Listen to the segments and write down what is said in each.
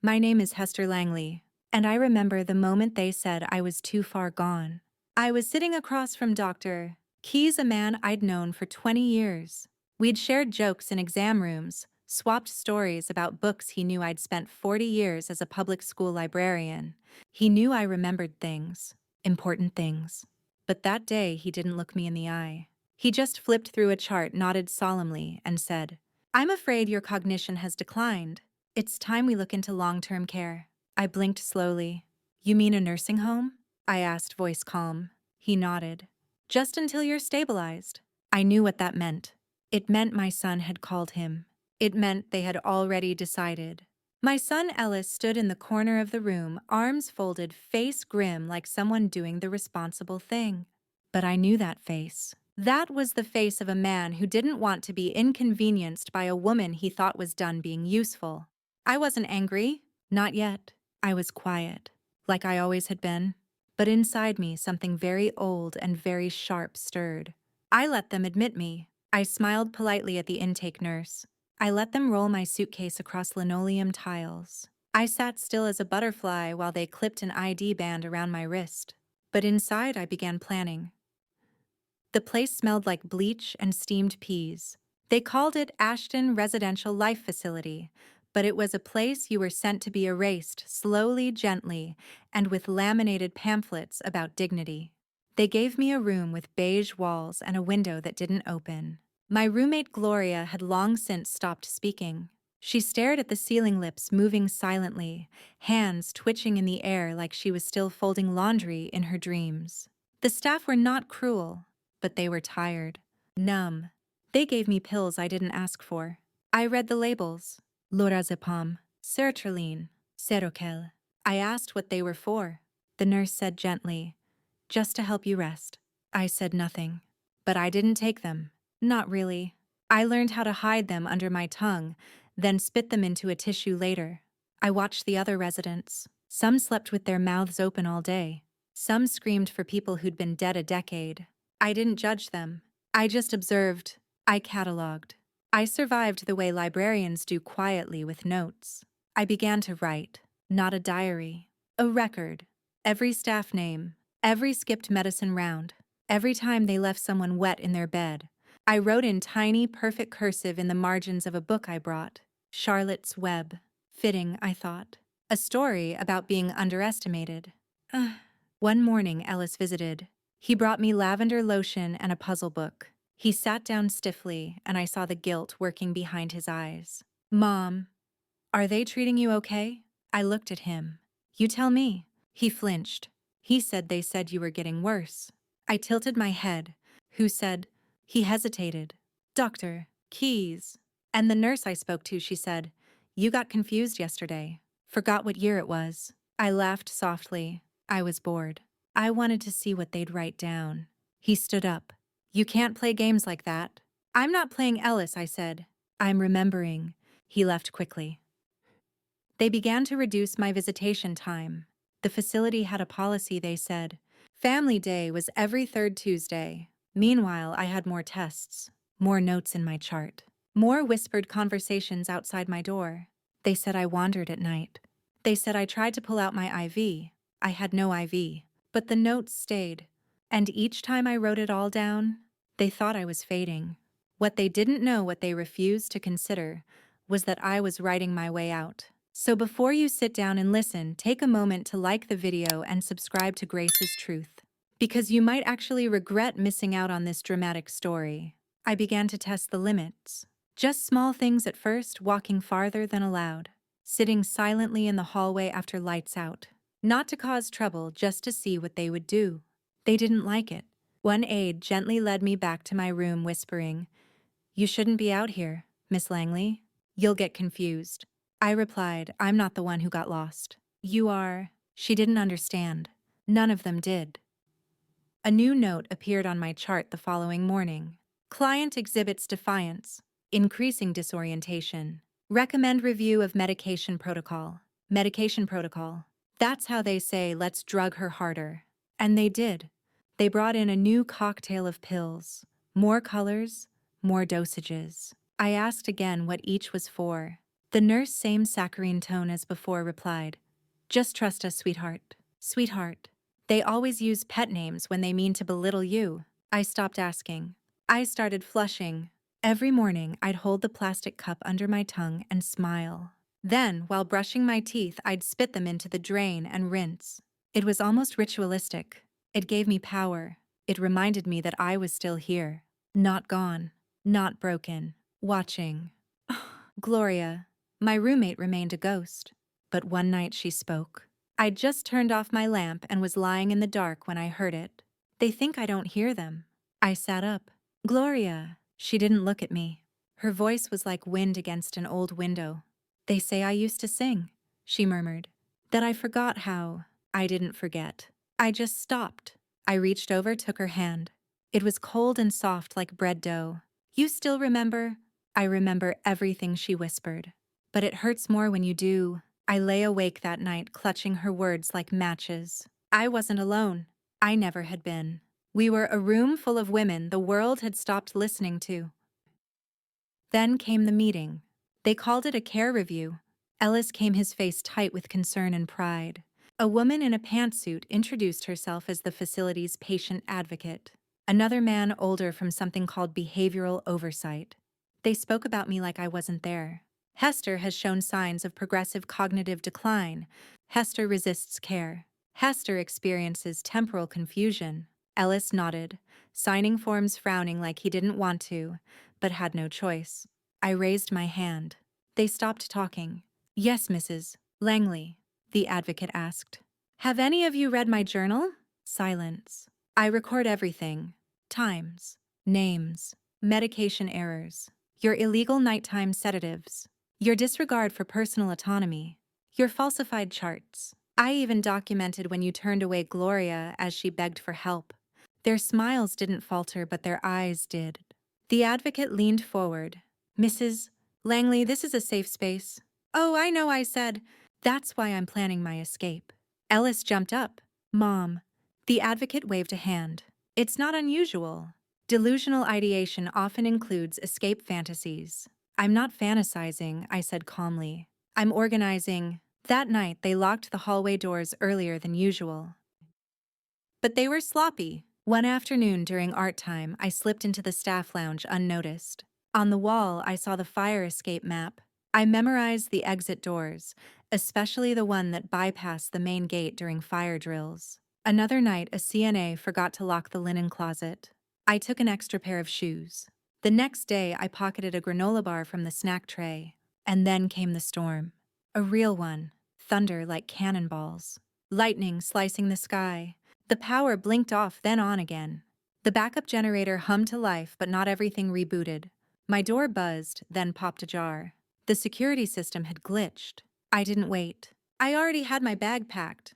My name is Hester Langley, and I remember the moment they said I was too far gone. I was sitting across from Dr. Keyes, a man I'd known for 20 years. We'd shared jokes in exam rooms, swapped stories about books he knew I'd spent 40 years as a public school librarian. He knew I remembered things, important things. But that day he didn't look me in the eye. He just flipped through a chart, nodded solemnly, and said, "I'm afraid your cognition has declined. It's time we look into long-term care." I blinked slowly. "You mean a nursing home?" I asked, voice calm. He nodded. "Just until you're stabilized." I knew what that meant. It meant my son had called him. It meant they had already decided. My son Ellis stood in the corner of the room, arms folded, face grim like someone doing the responsible thing. But I knew that face. That was the face of a man who didn't want to be inconvenienced by a woman he thought was done being useful. I wasn't angry. Not yet. I was quiet, like I always had been. But inside me, something very old and very sharp stirred. I let them admit me. I smiled politely at the intake nurse. I let them roll my suitcase across linoleum tiles. I sat still as a butterfly while they clipped an ID band around my wrist. But inside, I began planning. The place smelled like bleach and steamed peas. They called it Ashton Residential Life Facility, but it was a place you were sent to be erased slowly, gently, and with laminated pamphlets about dignity. They gave me a room with beige walls and a window that didn't open. My roommate Gloria had long since stopped speaking. She stared at the ceiling, lips moving silently, hands twitching in the air like she was still folding laundry in her dreams. The staff were not cruel, but they were tired, numb. They gave me pills I didn't ask for. I read the labels. Lorazepam, sertraline, Seroquel. I asked what they were for. The nurse said gently, "Just to help you rest." I said nothing. But I didn't take them. Not really. I learned how to hide them under my tongue, then spit them into a tissue later. I watched the other residents. Some slept with their mouths open all day. Some screamed for people who'd been dead a decade. I didn't judge them. I just observed. I catalogued. I survived the way librarians do, quietly with notes. I began to write. Not a diary. A record. Every staff name. Every skipped medicine round. Every time they left someone wet in their bed. I wrote in tiny, perfect cursive in the margins of a book I brought. Charlotte's Web. Fitting, I thought. A story about being underestimated. One morning, Ellis visited. He brought me lavender lotion and a puzzle book. He sat down stiffly, and I saw the guilt working behind his eyes. "Mom, are they treating you okay?" I looked at him. "You tell me." He flinched. "He said they said you were getting worse." I tilted my head. "Who said?" He hesitated. "Dr. Keyes." And the nurse I spoke to, she said, "You got confused yesterday. Forgot what year it was." I laughed softly. I was bored. I wanted to see what they'd write down. He stood up. "You can't play games like that." "I'm not playing, Ellis," I said. "I'm remembering." He left quickly. They began to reduce my visitation time. The facility had a policy, they said. Family Day was every third Tuesday. Meanwhile, I had more tests, more notes in my chart, more whispered conversations outside my door. They said I wandered at night. They said I tried to pull out my IV. I had no IV. But the notes stayed. And each time I wrote it all down, they thought I was fading. What they didn't know, what they refused to consider, was that I was writing my way out. So before you sit down and listen, take a moment to like the video and subscribe to Grace's Truth. Because you might actually regret missing out on this dramatic story. I began to test the limits. Just small things at first, walking farther than allowed. Sitting silently in the hallway after lights out. Not to cause trouble, just to see what they would do. They didn't like it. One aide gently led me back to my room, whispering, "You shouldn't be out here, Miss Langley. You'll get confused." I replied, "I'm not the one who got lost." "You are." She didn't understand. None of them did. A new note appeared on my chart the following morning. Client exhibits defiance, increasing disorientation. Recommend review of medication protocol. Medication protocol. That's how they say, let's drug her harder. And they did. They brought in a new cocktail of pills. More colors, more dosages. I asked again what each was for. The nurse, same saccharine tone as before, replied, "Just trust us, sweetheart." Sweetheart. They always use pet names when they mean to belittle you. I stopped asking. I started flushing. Every morning, I'd hold the plastic cup under my tongue and smile. Then, while brushing my teeth, I'd spit them into the drain and rinse. It was almost ritualistic. It gave me power. It reminded me that I was still here. Not gone. Not broken. Watching. Gloria. My roommate remained a ghost. But one night she spoke. I'd just turned off my lamp and was lying in the dark when I heard it. They think I don't hear them. I sat up. Gloria. She didn't look at me. Her voice was like wind against an old window. They say I used to sing, she murmured. That I forgot how. I didn't forget. I just stopped. I reached over, took her hand. It was cold and soft like bread dough. You still remember? I remember everything she whispered. But it hurts more when you do. I lay awake that night, clutching her words like matches. I wasn't alone. I never had been. We were a room full of women the world had stopped listening to. Then came the meeting. They called it a care review. Ellis came, his face tight with concern and pride. A woman in a pantsuit introduced herself as the facility's patient advocate. Another man, older, from something called behavioral oversight. They spoke about me like I wasn't there. Hester has shown signs of progressive cognitive decline. Hester resists care. Hester experiences temporal confusion. Ellis nodded, signing forms, frowning like he didn't want to, but had no choice. I raised my hand. They stopped talking. "Yes, Mrs. Langley," the advocate asked. "Have any of you read my journal?" Silence. I record everything. Times, names, medication errors, your illegal nighttime sedatives, your disregard for personal autonomy, your falsified charts. I even documented when you turned away Gloria as she begged for help. Their smiles didn't falter, but their eyes did. The advocate leaned forward. "Mrs. Langley, this is a safe space." "Oh, I know," I said. "That's why I'm planning my escape." Ellis jumped up. "Mom." The advocate waved a hand. "It's not unusual. Delusional ideation often includes escape fantasies." "I'm not fantasizing," I said calmly. "I'm organizing." That night, they locked the hallway doors earlier than usual. But they were sloppy. One afternoon during art time, I slipped into the staff lounge unnoticed. On the wall, I saw the fire escape map. I memorized the exit doors, especially the one that bypassed the main gate during fire drills. Another night, a CNA forgot to lock the linen closet. I took an extra pair of shoes. The next day, I pocketed a granola bar from the snack tray. And then came the storm. A real one. Thunder like cannonballs. Lightning slicing the sky. The power blinked off, then on again. The backup generator hummed to life, but not everything rebooted. My door buzzed, then popped ajar. The security system had glitched. I didn't wait. I already had my bag packed.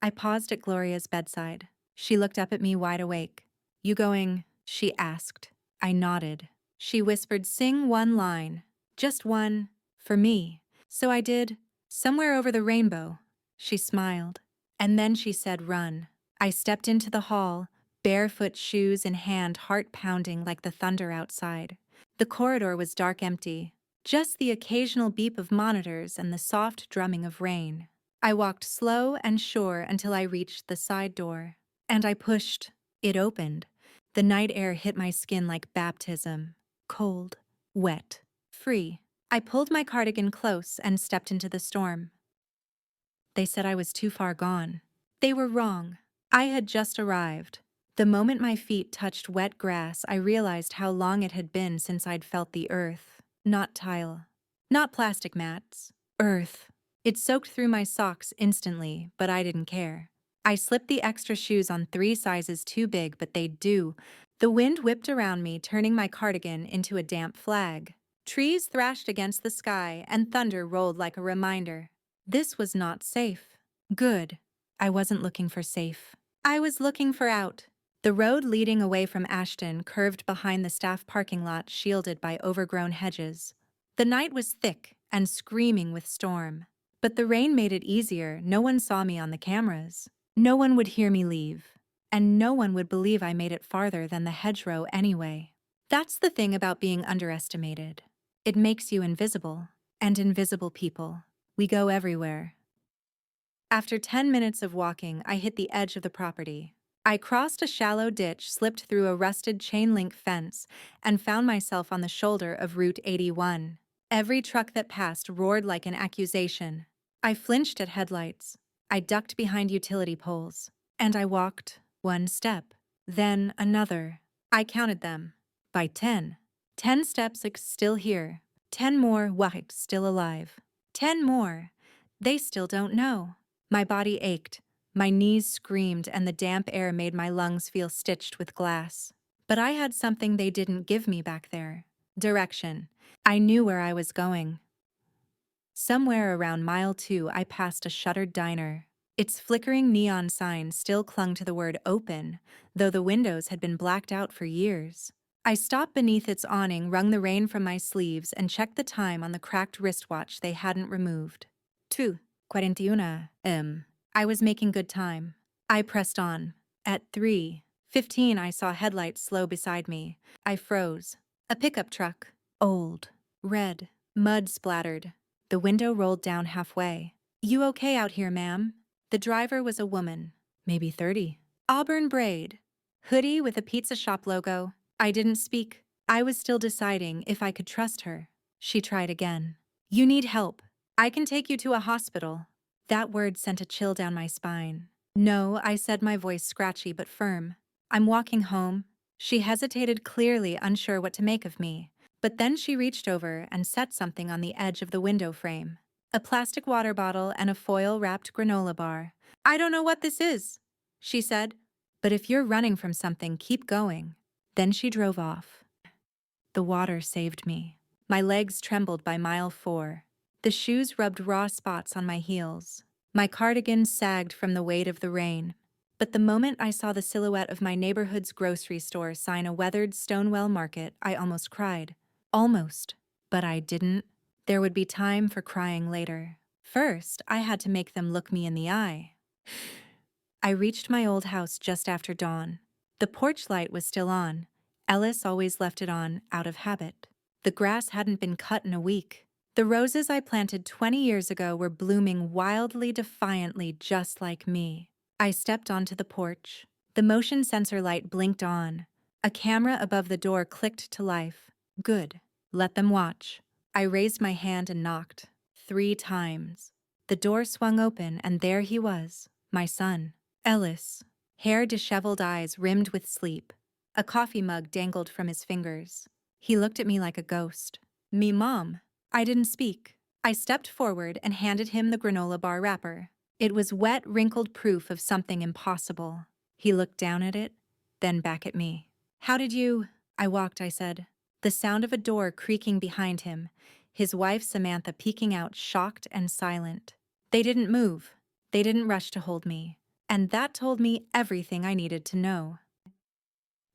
I paused at Gloria's bedside. She looked up at me wide awake. "You going?" she asked. I nodded. She whispered, "Sing one line. Just one. For me." So I did. "Somewhere over the rainbow." She smiled. And then she said, "Run." I stepped into the hall, barefoot, shoes in hand, heart pounding like the thunder outside. The corridor was dark, empty. Just the occasional beep of monitors and the soft drumming of rain. I walked slow and sure until I reached the side door. And I pushed. It opened. The night air hit my skin like baptism. Cold, wet, free. I pulled my cardigan close and stepped into the storm. They said I was too far gone. They were wrong. I had just arrived. The moment my feet touched wet grass, I realized how long it had been since I'd felt the earth. Not tile. Not plastic mats. Earth. It soaked through my socks instantly, but I didn't care. I slipped the extra shoes on 3 sizes too big, but they'd do. The wind whipped around me, turning my cardigan into a damp flag. Trees thrashed against the sky, and thunder rolled like a reminder. This was not safe. Good. I wasn't looking for safe. I was looking for out. The road leading away from Ashton curved behind the staff parking lot, shielded by overgrown hedges. The night was thick and screaming with storm. But the rain made it easier. No one saw me on the cameras. No one would hear me leave. And no one would believe I made it farther than the hedgerow anyway. That's the thing about being underestimated. It makes you invisible. And invisible people. We go everywhere. After 10 minutes of walking, I hit the edge of the property. I crossed a shallow ditch, slipped through a rusted chain-link fence, and found myself on the shoulder of Route 81. Every truck that passed roared like an accusation. I flinched at headlights. I ducked behind utility poles. And I walked one step, then another. I counted them. By 10. 10 steps, still here. 10 more, Wahik, still alive. 10 more. They still don't know. My body ached. My knees screamed, and the damp air made my lungs feel stitched with glass. But I had something they didn't give me back there. Direction. I knew where I was going. Somewhere around mile 2, I passed a shuttered diner. Its flickering neon sign still clung to the word open, though the windows had been blacked out for years. I stopped beneath its awning, wrung the rain from my sleeves, and checked the time on the cracked wristwatch they hadn't removed. 2:41 a.m. I was making good time. I pressed on. At 3:15, I saw headlights slow beside me. I froze. A pickup truck. Old. Red. Mud splattered. The window rolled down halfway. "You okay out here, ma'am?" The driver was a woman, maybe 30. Auburn braid. Hoodie with a pizza shop logo. I didn't speak. I was still deciding if I could trust her. She tried again. "You need help. I can take you to a hospital." That word sent a chill down my spine. "No," I said, my voice scratchy but firm. "I'm walking home." She hesitated, clearly unsure what to make of me. But then she reached over and set something on the edge of the window frame. A plastic water bottle and a foil-wrapped granola bar. "I don't know what this is," she said. "But if you're running from something, keep going." Then she drove off. The water saved me. My legs trembled by mile 4. The shoes rubbed raw spots on my heels. My cardigan sagged from the weight of the rain. But the moment I saw the silhouette of my neighborhood's grocery store sign a weathered Stonewell Market, I almost cried. Almost. But I didn't. There would be time for crying later. First, I had to make them look me in the eye. I reached my old house just after dawn. The porch light was still on. Ellis always left it on, out of habit. The grass hadn't been cut in a week. The roses I planted 20 years ago were blooming wildly, defiantly, just like me. I stepped onto the porch. The motion sensor light blinked on. A camera above the door clicked to life. Good. Let them watch. I raised my hand and knocked. 3 times. The door swung open, and there he was, my son, Ellis. Hair disheveled, eyes rimmed with sleep. A coffee mug dangled from his fingers. He looked at me like a ghost. "Me mom." I didn't speak. I stepped forward and handed him the granola bar wrapper. It was wet, wrinkled proof of something impossible. He looked down at it, then back at me. "How did you—" "I walked," I said. The sound of a door creaking behind him, his wife Samantha peeking out, shocked and silent. They didn't move. They didn't rush to hold me. And that told me everything I needed to know.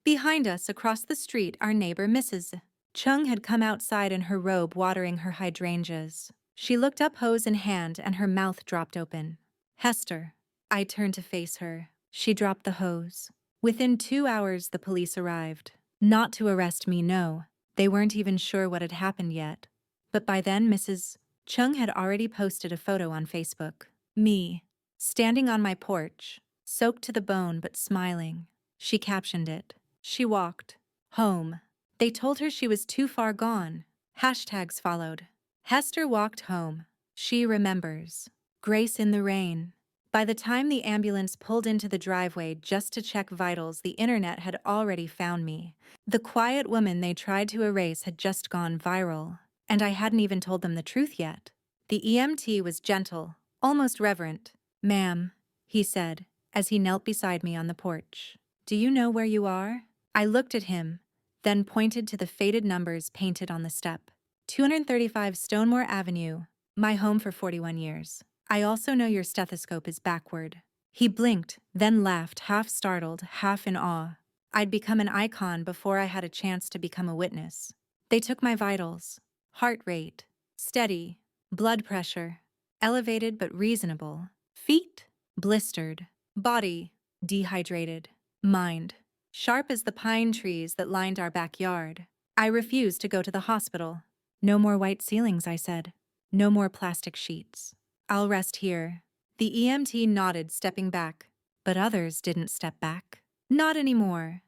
Behind us, across the street, our neighbor Mrs. Chung had come outside in her robe, watering her hydrangeas. She looked up, hose in hand, and her mouth dropped open. "Hester." I turned to face her. She dropped the hose. Within 2 hours, the police arrived. Not to arrest me, no. They weren't even sure what had happened yet. But by then, Mrs. Chung had already posted a photo on Facebook. Me, standing on my porch, soaked to the bone but smiling. She captioned it. She walked home. They told her she was too far gone. Hashtags followed. Hester walked home. She remembers. Grace in the rain. By the time the ambulance pulled into the driveway just to check vitals, the internet had already found me. The quiet woman they tried to erase had just gone viral. And I hadn't even told them the truth yet. The EMT was gentle, almost reverent. "Ma'am," he said, as he knelt beside me on the porch. "Do you know where you are?" I looked at him, then pointed to the faded numbers painted on the step. 235 Stonemore Avenue, my home for 41 years. "I also know your stethoscope is backward." He blinked, then laughed, half startled, half in awe. I'd become an icon before I had a chance to become a witness. They took my vitals. Heart rate, steady. Blood pressure, elevated but reasonable. Feet, blistered. Body, dehydrated. Mind, sharp as the pine trees that lined our backyard. I refused to go to the hospital. "No more white ceilings," I said. No more plastic sheets. I'll rest here. The EMT nodded, stepping back. But others didn't step back. Not anymore.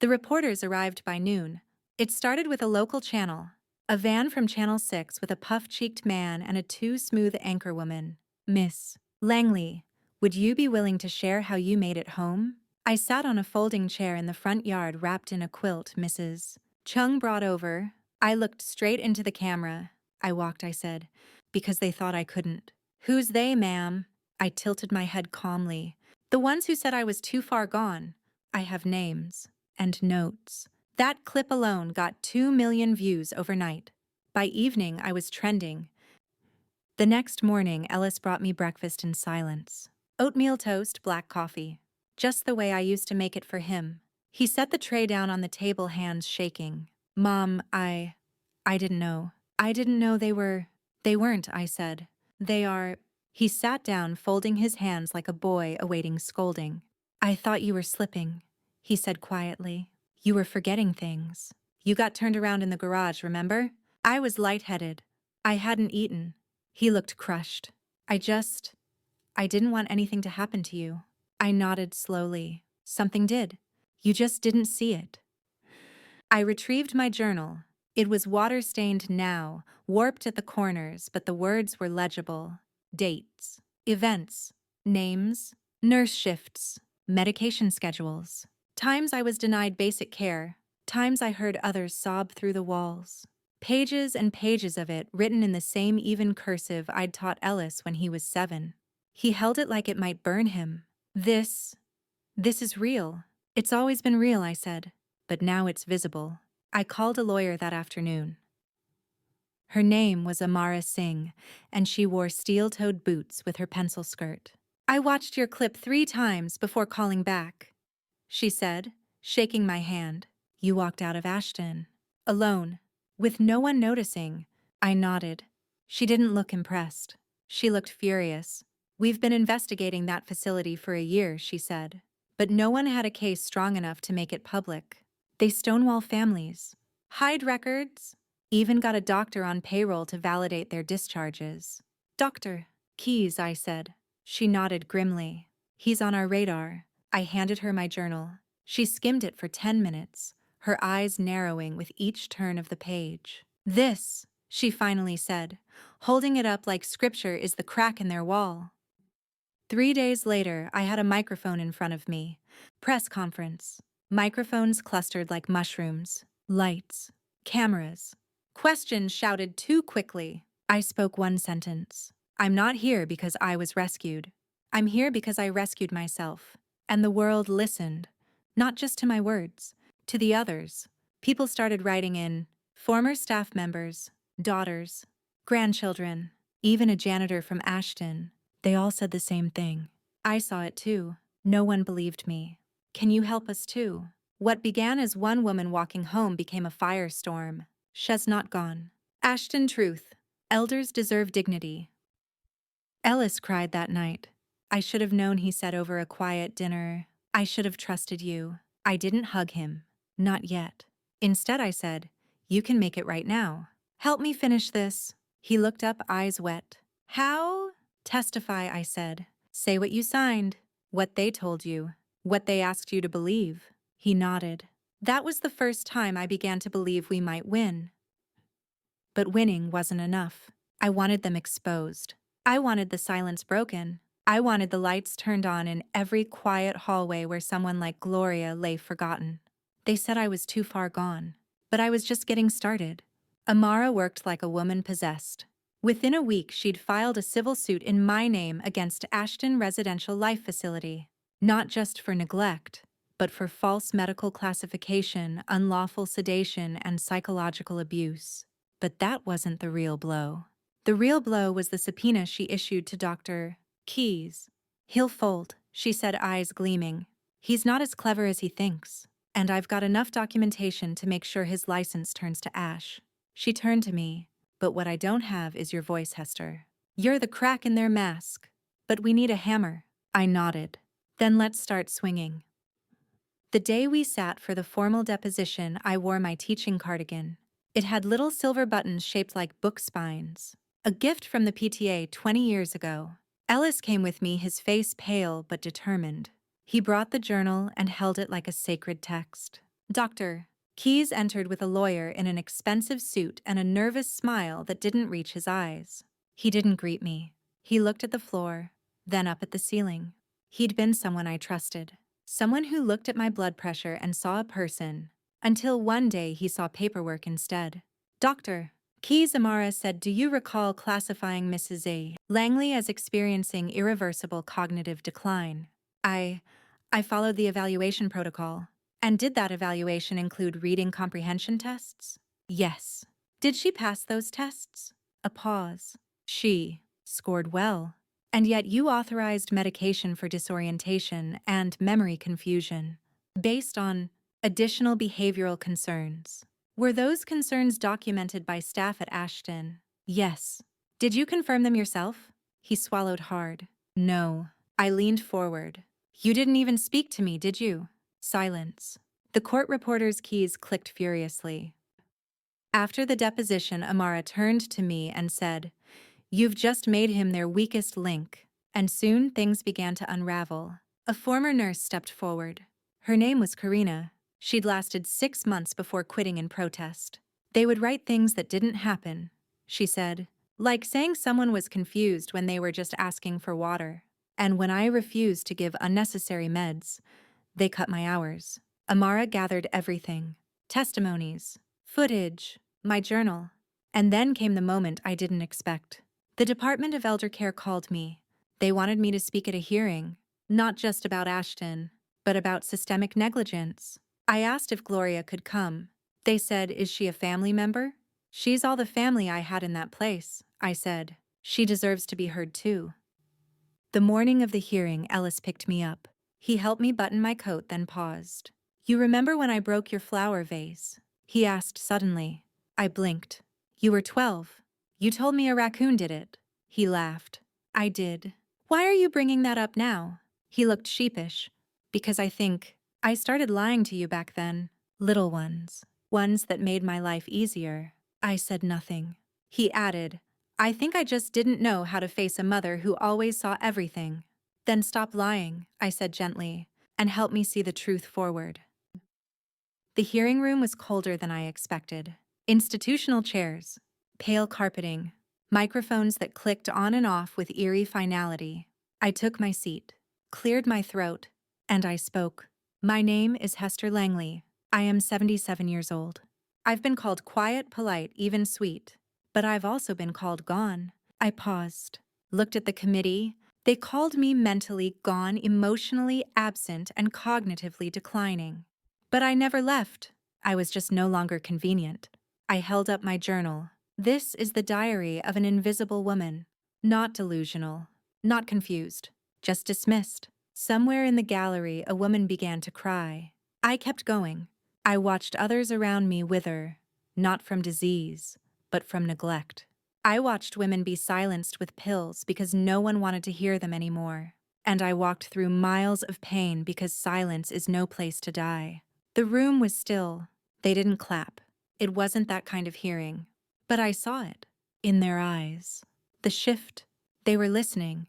The reporters arrived by noon. It started with a local channel. A van from Channel 6 with a puff-cheeked man and a too-smooth anchorwoman. Miss Langley, would you be willing to share how you made it home? I sat on a folding chair in the front yard wrapped in a quilt Mrs. Chung brought over. I looked straight into the camera. I said, because they thought I couldn't. Who's they, ma'am? I tilted my head calmly. The ones who said I was too far gone. I have names and notes. That clip alone got 2 million views overnight. By evening, I was trending. The next morning, Ellis brought me breakfast in silence. Oatmeal toast, black coffee. Just the way I used to make it for him. He set the tray down on the table, hands shaking. Mom, I didn't know. I didn't know they weren't, I said. They are. He sat down, folding his hands like a boy awaiting scolding. I thought you were slipping, he said quietly. You were forgetting things. You got turned around in the garage, remember? I was lightheaded. I hadn't eaten. He looked crushed. I didn't want anything to happen to you. I nodded slowly. Something did. You just didn't see it. I retrieved my journal. It was water-stained now, warped at the corners, but the words were legible. Dates, events, names, nurse shifts, medication schedules. Times I was denied basic care. Times I heard others sob through the walls. Pages and pages of it written in the same even cursive I'd taught Ellis when he was 7. He held it like it might burn him. This is real. It's always been real, I said. But now it's visible. I called a lawyer that afternoon. Her name was Amara Singh, and she wore steel-toed boots with her pencil skirt. I watched your clip 3 times before calling back, she said, shaking my hand. You walked out of Ashton. Alone. With no one noticing. I nodded. She didn't look impressed. She looked furious. We've been investigating that facility for a year, she said. But no one had a case strong enough to make it public. They stonewall families, hide records, even got a doctor on payroll to validate their discharges. Dr. Keyes, I said. She nodded grimly. He's on our radar. I handed her my journal. She skimmed it for 10 minutes, her eyes narrowing with each turn of the page. This, she finally said, holding it up like scripture is the crack in their wall. 3 days later, I had a microphone in front of me. Press conference. Microphones clustered like mushrooms. Lights. Cameras. Questions shouted too quickly. I spoke one sentence. I'm not here because I was rescued. I'm here because I rescued myself. And the world listened. Not just to my words, to the others. People started writing in. Former staff members, daughters, grandchildren, even a janitor from Ashton. They all said the same thing. I saw it too. No one believed me. Can you help us too? What began as one woman walking home became a firestorm. She's not gone. Ashton truth. Elders deserve dignity. Ellis cried that night. I should have known, he said over a quiet dinner. I should have trusted you. I didn't hug him. Not yet. Instead, I said, you can make it right now. Help me finish this. He looked up, eyes wet. How? Testify, I said. Say what you signed, what they told you, what they asked you to believe. He nodded. That was the first time I began to believe we might win. But winning wasn't enough. I wanted them exposed. I wanted the silence broken. I wanted the lights turned on in every quiet hallway where someone like Gloria lay forgotten. They said I was too far gone, but I was just getting started. Amara worked like a woman possessed. Within a week, she'd filed a civil suit in my name against Ashton Residential Life Facility, not just for neglect, but for false medical classification, unlawful sedation, and psychological abuse. But that wasn't the real blow. The real blow was the subpoena she issued to Dr. Keyes. He'll fold, she said, eyes gleaming. He's not as clever as he thinks, and I've got enough documentation to make sure his license turns to ash. She turned to me. But what I don't have is your voice, Hester. You're the crack in their mask. But we need a hammer. I nodded. Then let's start swinging. The day we sat for the formal deposition, I wore my teaching cardigan. It had little silver buttons shaped like book spines. A gift from the PTA 20 years ago. Ellis came with me, his face pale but determined. He brought the journal and held it like a sacred text. Dr. Keyes entered with a lawyer in an expensive suit and a nervous smile that didn't reach his eyes. He didn't greet me. He looked at the floor, then up at the ceiling. He'd been someone I trusted. Someone who looked at my blood pressure and saw a person, until one day he saw paperwork instead. Dr. Keyes Amara said, "Do you recall classifying Mrs. A. Langley as experiencing irreversible cognitive decline?" I followed the evaluation protocol. And did that evaluation include reading comprehension tests? Yes. Did she pass those tests? A pause. She scored well. And yet you authorized medication for disorientation and memory confusion based on additional behavioral concerns. Were those concerns documented by staff at Ashton? Yes. Did you confirm them yourself? He swallowed hard. No. I leaned forward. You didn't even speak to me, did you? Silence. The court reporter's keys clicked furiously. After the deposition, Amara turned to me and said, "You've just made him their weakest link." And soon things began to unravel. A former nurse stepped forward. Her name was Karina. She'd lasted 6 months before quitting in protest. They would write things that didn't happen, she said, like saying someone was confused when they were just asking for water. And when I refused to give unnecessary meds, they cut my hours. Amara gathered everything: testimonies, footage, my journal. And then came the moment I didn't expect. The Department of Elder Care called me. They wanted me to speak at a hearing, not just about Ashton, but about systemic negligence. I asked if Gloria could come. They said, "Is she a family member?" "She's all the family I had in that place," I said. "She deserves to be heard too." The morning of the hearing, Ellis picked me up. He helped me button my coat, then paused. "You remember when I broke your flower vase?" he asked suddenly. I blinked. "You were 12. You told me a raccoon did it." He laughed. "I did. Why are you bringing that up now?" He looked sheepish. "Because I started lying to you back then. Little ones. Ones that made my life easier." I said nothing. He added, "I think I just didn't know how to face a mother who always saw everything." "Then stop lying," I said gently, "and help me see the truth forward." The hearing room was colder than I expected. Institutional chairs, pale carpeting, microphones that clicked on and off with eerie finality. I took my seat, cleared my throat, and I spoke. "My name is Hester Langley. I am 77 years old. I've been called quiet, polite, even sweet, but I've also been called gone." I paused, looked at the committee. They called me mentally gone, emotionally absent, and cognitively declining. But I never left. I was just no longer convenient. I held up my journal. This is the diary of an invisible woman. Not delusional, not confused, just dismissed. Somewhere in the gallery, a woman began to cry. I kept going. I watched others around me wither, not from disease, but from neglect. I watched women be silenced with pills because no one wanted to hear them anymore. And I walked through miles of pain because silence is no place to die. The room was still. They didn't clap. It wasn't that kind of hearing. But I saw it. In their eyes. The shift. They were listening.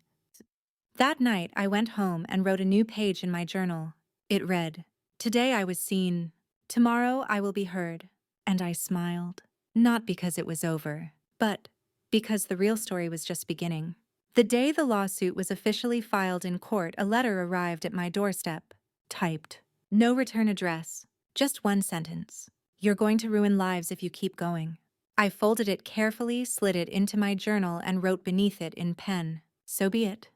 That night, I went home and wrote a new page in my journal. It read, "Today I was seen. Tomorrow I will be heard." And I smiled. Not because it was over, but because the real story was just beginning. The day the lawsuit was officially filed in court, a letter arrived at my doorstep. Typed. No return address. Just one sentence. "You're going to ruin lives if you keep going." I folded it carefully, slid it into my journal, and wrote beneath it in pen, "So be it."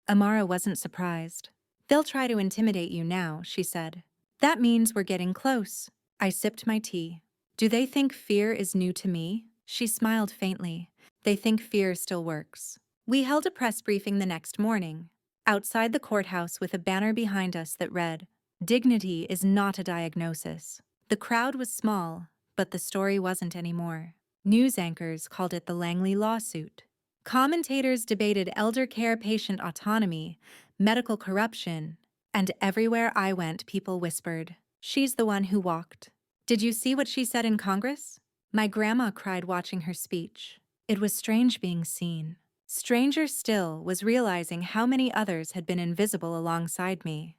Amara wasn't surprised. "They'll try to intimidate you now," she said. "That means we're getting close." I sipped my tea. "Do they think fear is new to me?" She smiled faintly. "They think fear still works." We held a press briefing the next morning, outside the courthouse with a banner behind us that read, "Dignity is not a diagnosis." The crowd was small, but the story wasn't anymore. News anchors called it the Langley lawsuit. Commentators debated elder care, patient autonomy, medical corruption, and everywhere I went, people whispered, "She's the one who walked." Did you see what she said in Congress? My grandma cried watching her speech. It was strange being seen. Stranger still was realizing how many others had been invisible alongside me.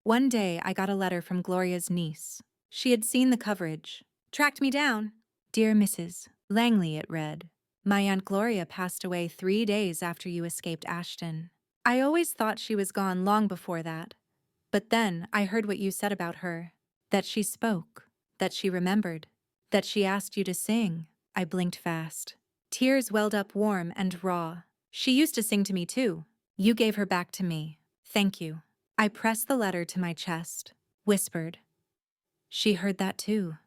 One day, I got a letter from Gloria's niece. She had seen the coverage. Tracked me down. Dear Mrs. Langley, it read. My Aunt Gloria passed away 3 days after you escaped Ashton. I always thought she was gone long before that. But then I heard what you said about her. That she spoke. That she remembered. That she asked you to sing. I blinked fast. Tears welled up warm and raw. She used to sing to me too. You gave her back to me. Thank you. I pressed the letter to my chest. Whispered. She heard that too.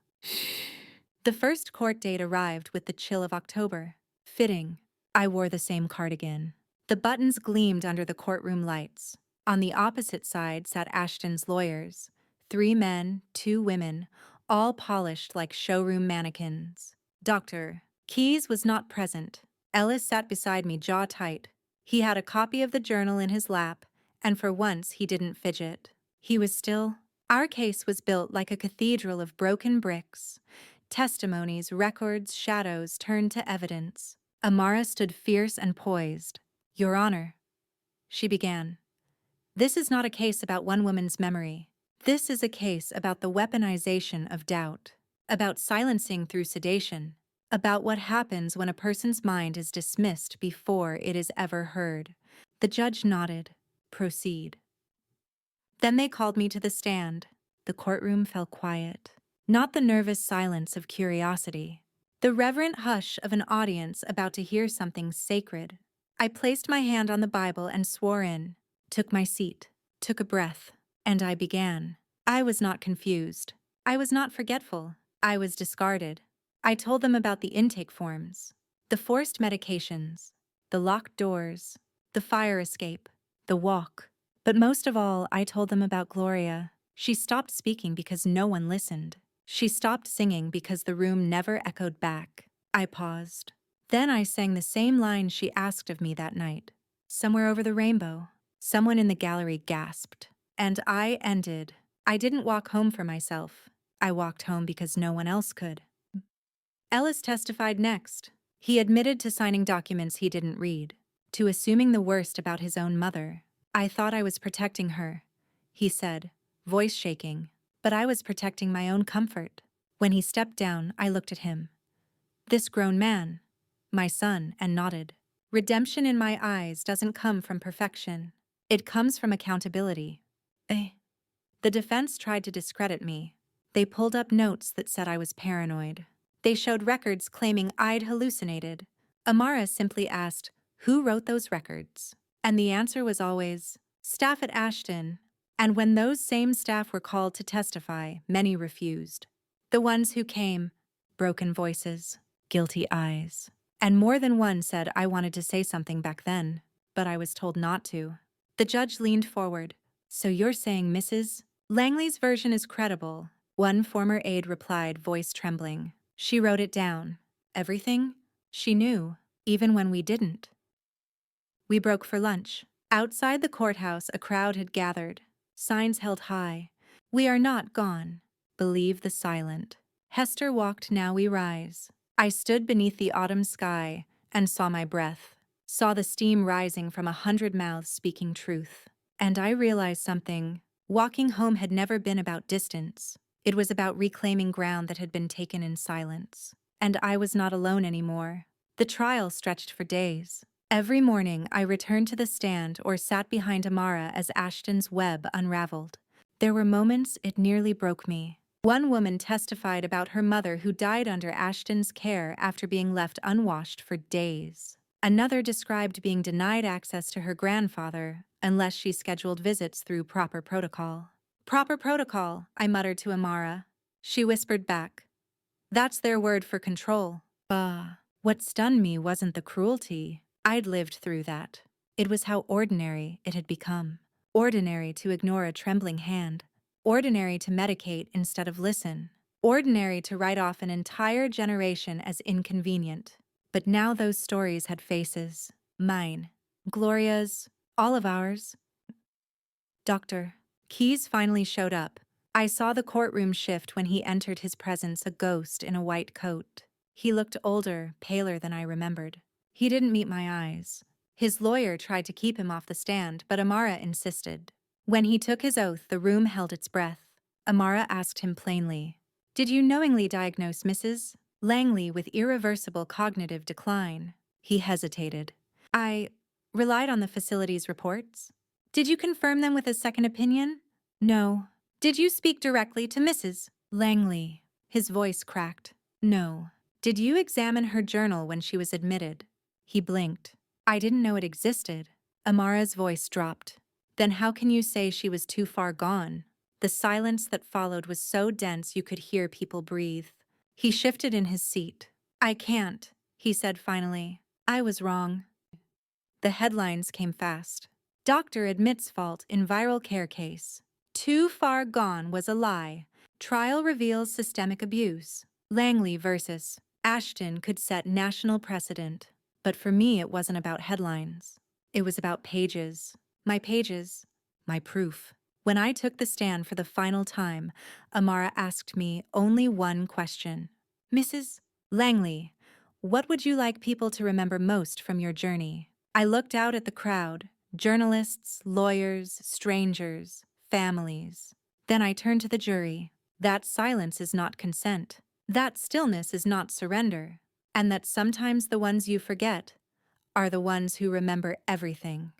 The first court date arrived with the chill of October. Fitting. I wore the same cardigan. The buttons gleamed under the courtroom lights. On the opposite side sat Ashton's lawyers. 3 men, 2 women, all polished like showroom mannequins. Dr. Keyes was not present. Ellis sat beside me, jaw tight. He had a copy of the journal in his lap, and for once he didn't fidget. He was still. Our case was built like a cathedral of broken bricks. Testimonies, records, shadows turned to evidence. Amara stood fierce and poised. Your Honor, she began. This is not a case about one woman's memory. This is a case about the weaponization of doubt, about silencing through sedation, about what happens when a person's mind is dismissed before it is ever heard. The judge nodded. Proceed. Then they called me to the stand. The courtroom fell quiet. Not the nervous silence of curiosity. The reverent hush of an audience about to hear something sacred. I placed my hand on the Bible and swore in, took my seat, took a breath, and I began. I was not confused. I was not forgetful. I was discarded. I told them about the intake forms, the forced medications, the locked doors, the fire escape, the walk. But most of all, I told them about Gloria. She stopped speaking because no one listened. She stopped singing because the room never echoed back. I paused. Then I sang the same line she asked of me that night. Somewhere over the rainbow. Someone in the gallery gasped. And I ended. I didn't walk home for myself. I walked home because no one else could. Ellis testified next. He admitted to signing documents he didn't read, to assuming the worst about his own mother. I thought I was protecting her, he said, voice shaking, but I was protecting my own comfort. When he stepped down, I looked at him. This grown man, my son, and nodded. Redemption in my eyes doesn't come from perfection. It comes from accountability. The defense tried to discredit me. They pulled up notes that said I was paranoid. They showed records claiming I'd hallucinated. Amara simply asked, who wrote those records? And the answer was always, staff at Ashton. And when those same staff were called to testify, many refused. The ones who came, broken voices, guilty eyes. And more than one said I wanted to say something back then, but I was told not to. The judge leaned forward. So you're saying Mrs. Langley's version is credible? One former aide replied, voice trembling. She wrote it down. Everything? She knew, even when we didn't. We broke for lunch. Outside the courthouse, a crowd had gathered. Signs held high. We are not gone. Believe the silent. Hester walked, now we rise. I stood beneath the autumn sky and saw my breath. Saw the steam rising from 100 mouths speaking truth. And I realized something. Walking home had never been about distance. It was about reclaiming ground that had been taken in silence. And I was not alone anymore. The trial stretched for days. Every morning, I returned to the stand or sat behind Amara as Ashton's web unraveled. There were moments it nearly broke me. One woman testified about her mother who died under Ashton's care after being left unwashed for days. Another described being denied access to her grandfather unless she scheduled visits through proper protocol. Proper protocol, I muttered to Amara. She whispered back. That's their word for control. Bah. What stunned me wasn't the cruelty. I'd lived through that. It was how ordinary it had become. Ordinary to ignore a trembling hand. Ordinary to medicate instead of listen. Ordinary to write off an entire generation as inconvenient. But now those stories had faces. Mine. Gloria's. All of ours. Dr. Keyes finally showed up. I saw the courtroom shift when he entered his presence, a ghost in a white coat. He looked older, paler than I remembered. He didn't meet my eyes. His lawyer tried to keep him off the stand, but Amara insisted. When he took his oath, the room held its breath. Amara asked him plainly, "Did you knowingly diagnose Mrs. Langley with irreversible cognitive decline?" He hesitated. "I relied on the facility's reports." "Did you confirm them with a second opinion?" "No." "Did you speak directly to Mrs. Langley?" His voice cracked. "No." "Did you examine her journal when she was admitted?" He blinked. "I didn't know it existed." Amara's voice dropped. "Then how can you say she was too far gone?" The silence that followed was so dense you could hear people breathe. He shifted in his seat. "I can't," he said finally. "I was wrong." The headlines came fast. "Doctor admits fault in viral care case." "Too far gone was a lie. Trial reveals systemic abuse." Langley versus Ashton could set national precedent. But for me, it wasn't about headlines. It was about pages. My pages. My proof. When I took the stand for the final time, Amara asked me only one question. "Mrs. Langley, what would you like people to remember most from your journey?" I looked out at the crowd, journalists, lawyers, strangers, families. Then I turned to the jury. That silence is not consent. That stillness is not surrender. And that sometimes the ones you forget are the ones who remember everything.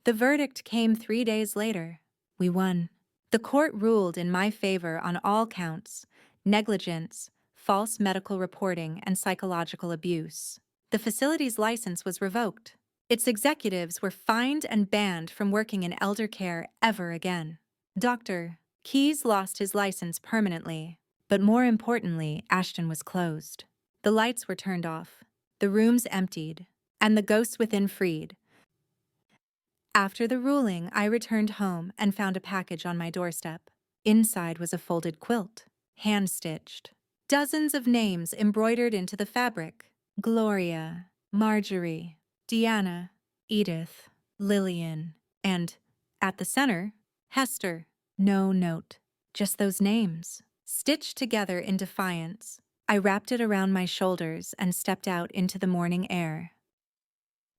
The verdict came 3 days later. We won. The court ruled in my favor on all counts: negligence, false medical reporting, and psychological abuse. The facility's license was revoked. Its executives were fined and banned from working in elder care ever again. Dr. Keyes lost his license permanently, but more importantly, Ashton was closed. The lights were turned off, the rooms emptied, and the ghosts within freed. After the ruling, I returned home and found a package on my doorstep. Inside was a folded quilt, hand-stitched. Dozens of names embroidered into the fabric. Gloria, Marjorie, Deanna, Edith, Lillian, and, at the center, Hester. No note, just those names, stitched together in defiance. I wrapped it around my shoulders and stepped out into the morning air.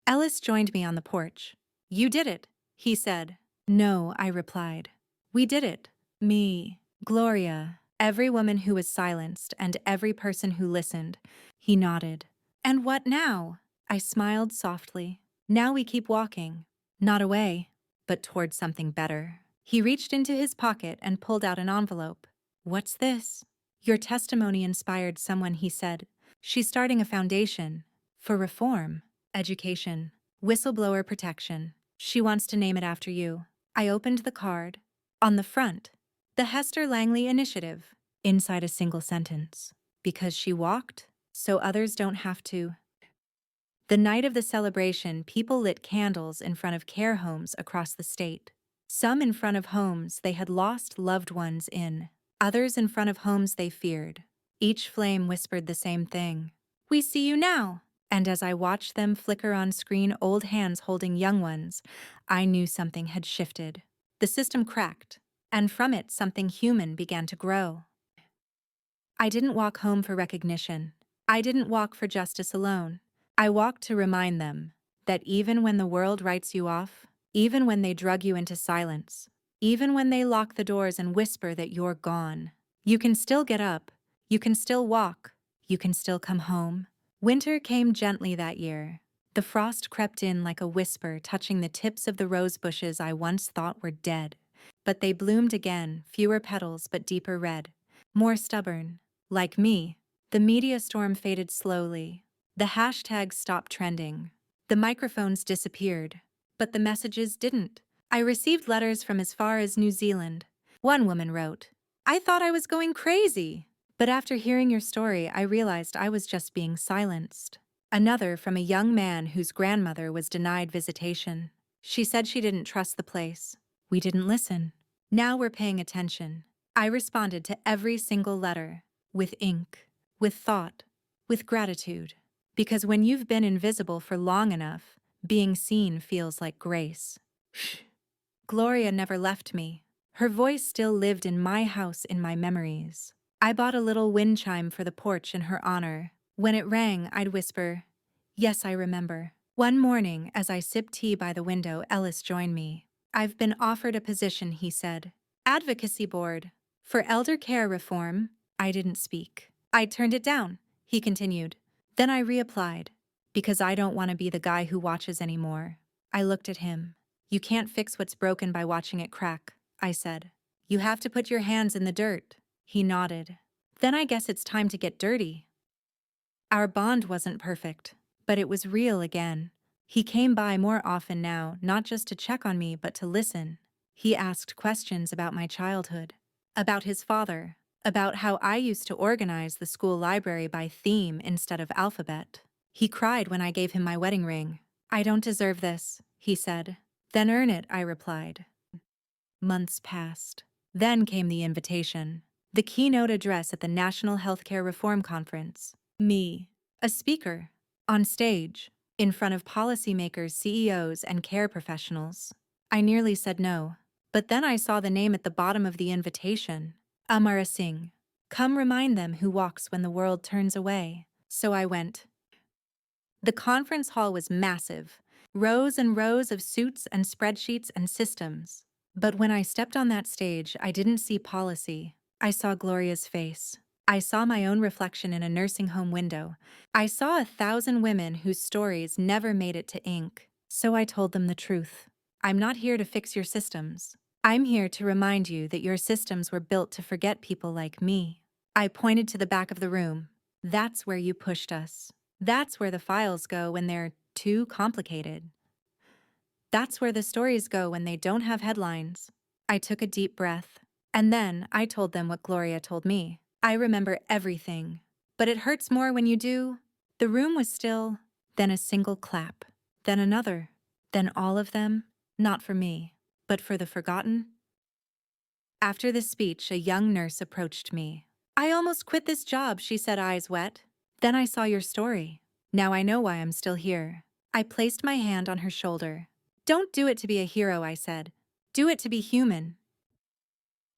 Ellis joined me on the porch. "You did it," he said. "No," I replied. "We did it. Me, Gloria, every woman who was silenced, and every person who listened." He nodded. "And what now?" I smiled softly. "Now we keep walking. Not away, but toward something better." He reached into his pocket and pulled out an envelope. "What's this?" "Your testimony inspired someone," he said. "She's starting a foundation for reform, education, whistleblower protection. She wants to name it after you." I opened the card. On the front, "The Hester Langley Initiative." Inside a single sentence, "Because she walked, so others don't have to." The night of the celebration, people lit candles in front of care homes across the state. Some in front of homes they had lost loved ones in, others in front of homes they feared. Each flame whispered the same thing: "We see you now." And as I watched them flicker on screen, old hands holding young ones, I knew something had shifted. The system cracked, and from it something human began to grow. I didn't walk home for recognition. I didn't walk for justice alone. I walked to remind them that even when the world writes you off, even when they drug you into silence, even when they lock the doors and whisper that you're gone, you can still get up, you can still walk, you can still come home. Winter came gently that year. The frost crept in like a whisper, touching the tips of the rose bushes I once thought were dead. But they bloomed again, fewer petals but deeper red, more stubborn. Like me, the media storm faded slowly. The hashtags stopped trending. The microphones disappeared. But the messages didn't. I received letters from as far as New Zealand. One woman wrote, "I thought I was going crazy. But after hearing your story, I realized I was just being silenced." Another from a young man whose grandmother was denied visitation. She said she didn't trust the place. We didn't listen. Now we're paying attention. I responded to every single letter, with ink, with thought, with gratitude. Because when you've been invisible for long enough, being seen feels like grace. Gloria never left me. Her voice still lived in my house in my memories. I bought a little wind chime for the porch in her honor. When it rang, I'd whisper, "Yes, I remember." One morning, as I sipped tea by the window, Ellis joined me. "I've been offered a position," he said. "Advocacy board. For elder care reform." I didn't speak. "I turned it down," he continued. Then I reapplied. "Because I don't want to be the guy who watches anymore." I looked at him. "You can't fix what's broken by watching it crack," I said. "You have to put your hands in the dirt." He nodded. "Then I guess it's time to get dirty." Our bond wasn't perfect, but it was real again. He came by more often now, not just to check on me, but to listen. He asked questions about my childhood, about his father, about how I used to organize the school library by theme instead of alphabet. He cried when I gave him my wedding ring. "I don't deserve this," he said. "Then earn it," I replied. Months passed. Then came the invitation. The keynote address at the National Healthcare Reform Conference. Me, a speaker, on stage, in front of policymakers, CEOs, and care professionals. I nearly said no. But then I saw the name at the bottom of the invitation. Amara Singh. "Come remind them who walks when the world turns away." So I went. The conference hall was massive. Rows and rows of suits and spreadsheets and systems. But when I stepped on that stage, I didn't see policy. I saw Gloria's face. I saw my own reflection in a nursing home window. I saw 1,000 women whose stories never made it to ink. So I told them the truth. "I'm not here to fix your systems. I'm here to remind you that your systems were built to forget people like me." I pointed to the back of the room. "That's where you pushed us. That's where the files go when they're too complicated. That's where the stories go when they don't have headlines." I took a deep breath. And then I told them what Gloria told me. "I remember everything. But it hurts more when you do." The room was still. Then a single clap. Then another. Then all of them. Not for me, but for the forgotten. After the speech, a young nurse approached me. "I almost quit this job," she said, eyes wet. "Then I saw your story. Now I know why I'm still here." I placed my hand on her shoulder. "Don't do it to be a hero," I said. "Do it to be human."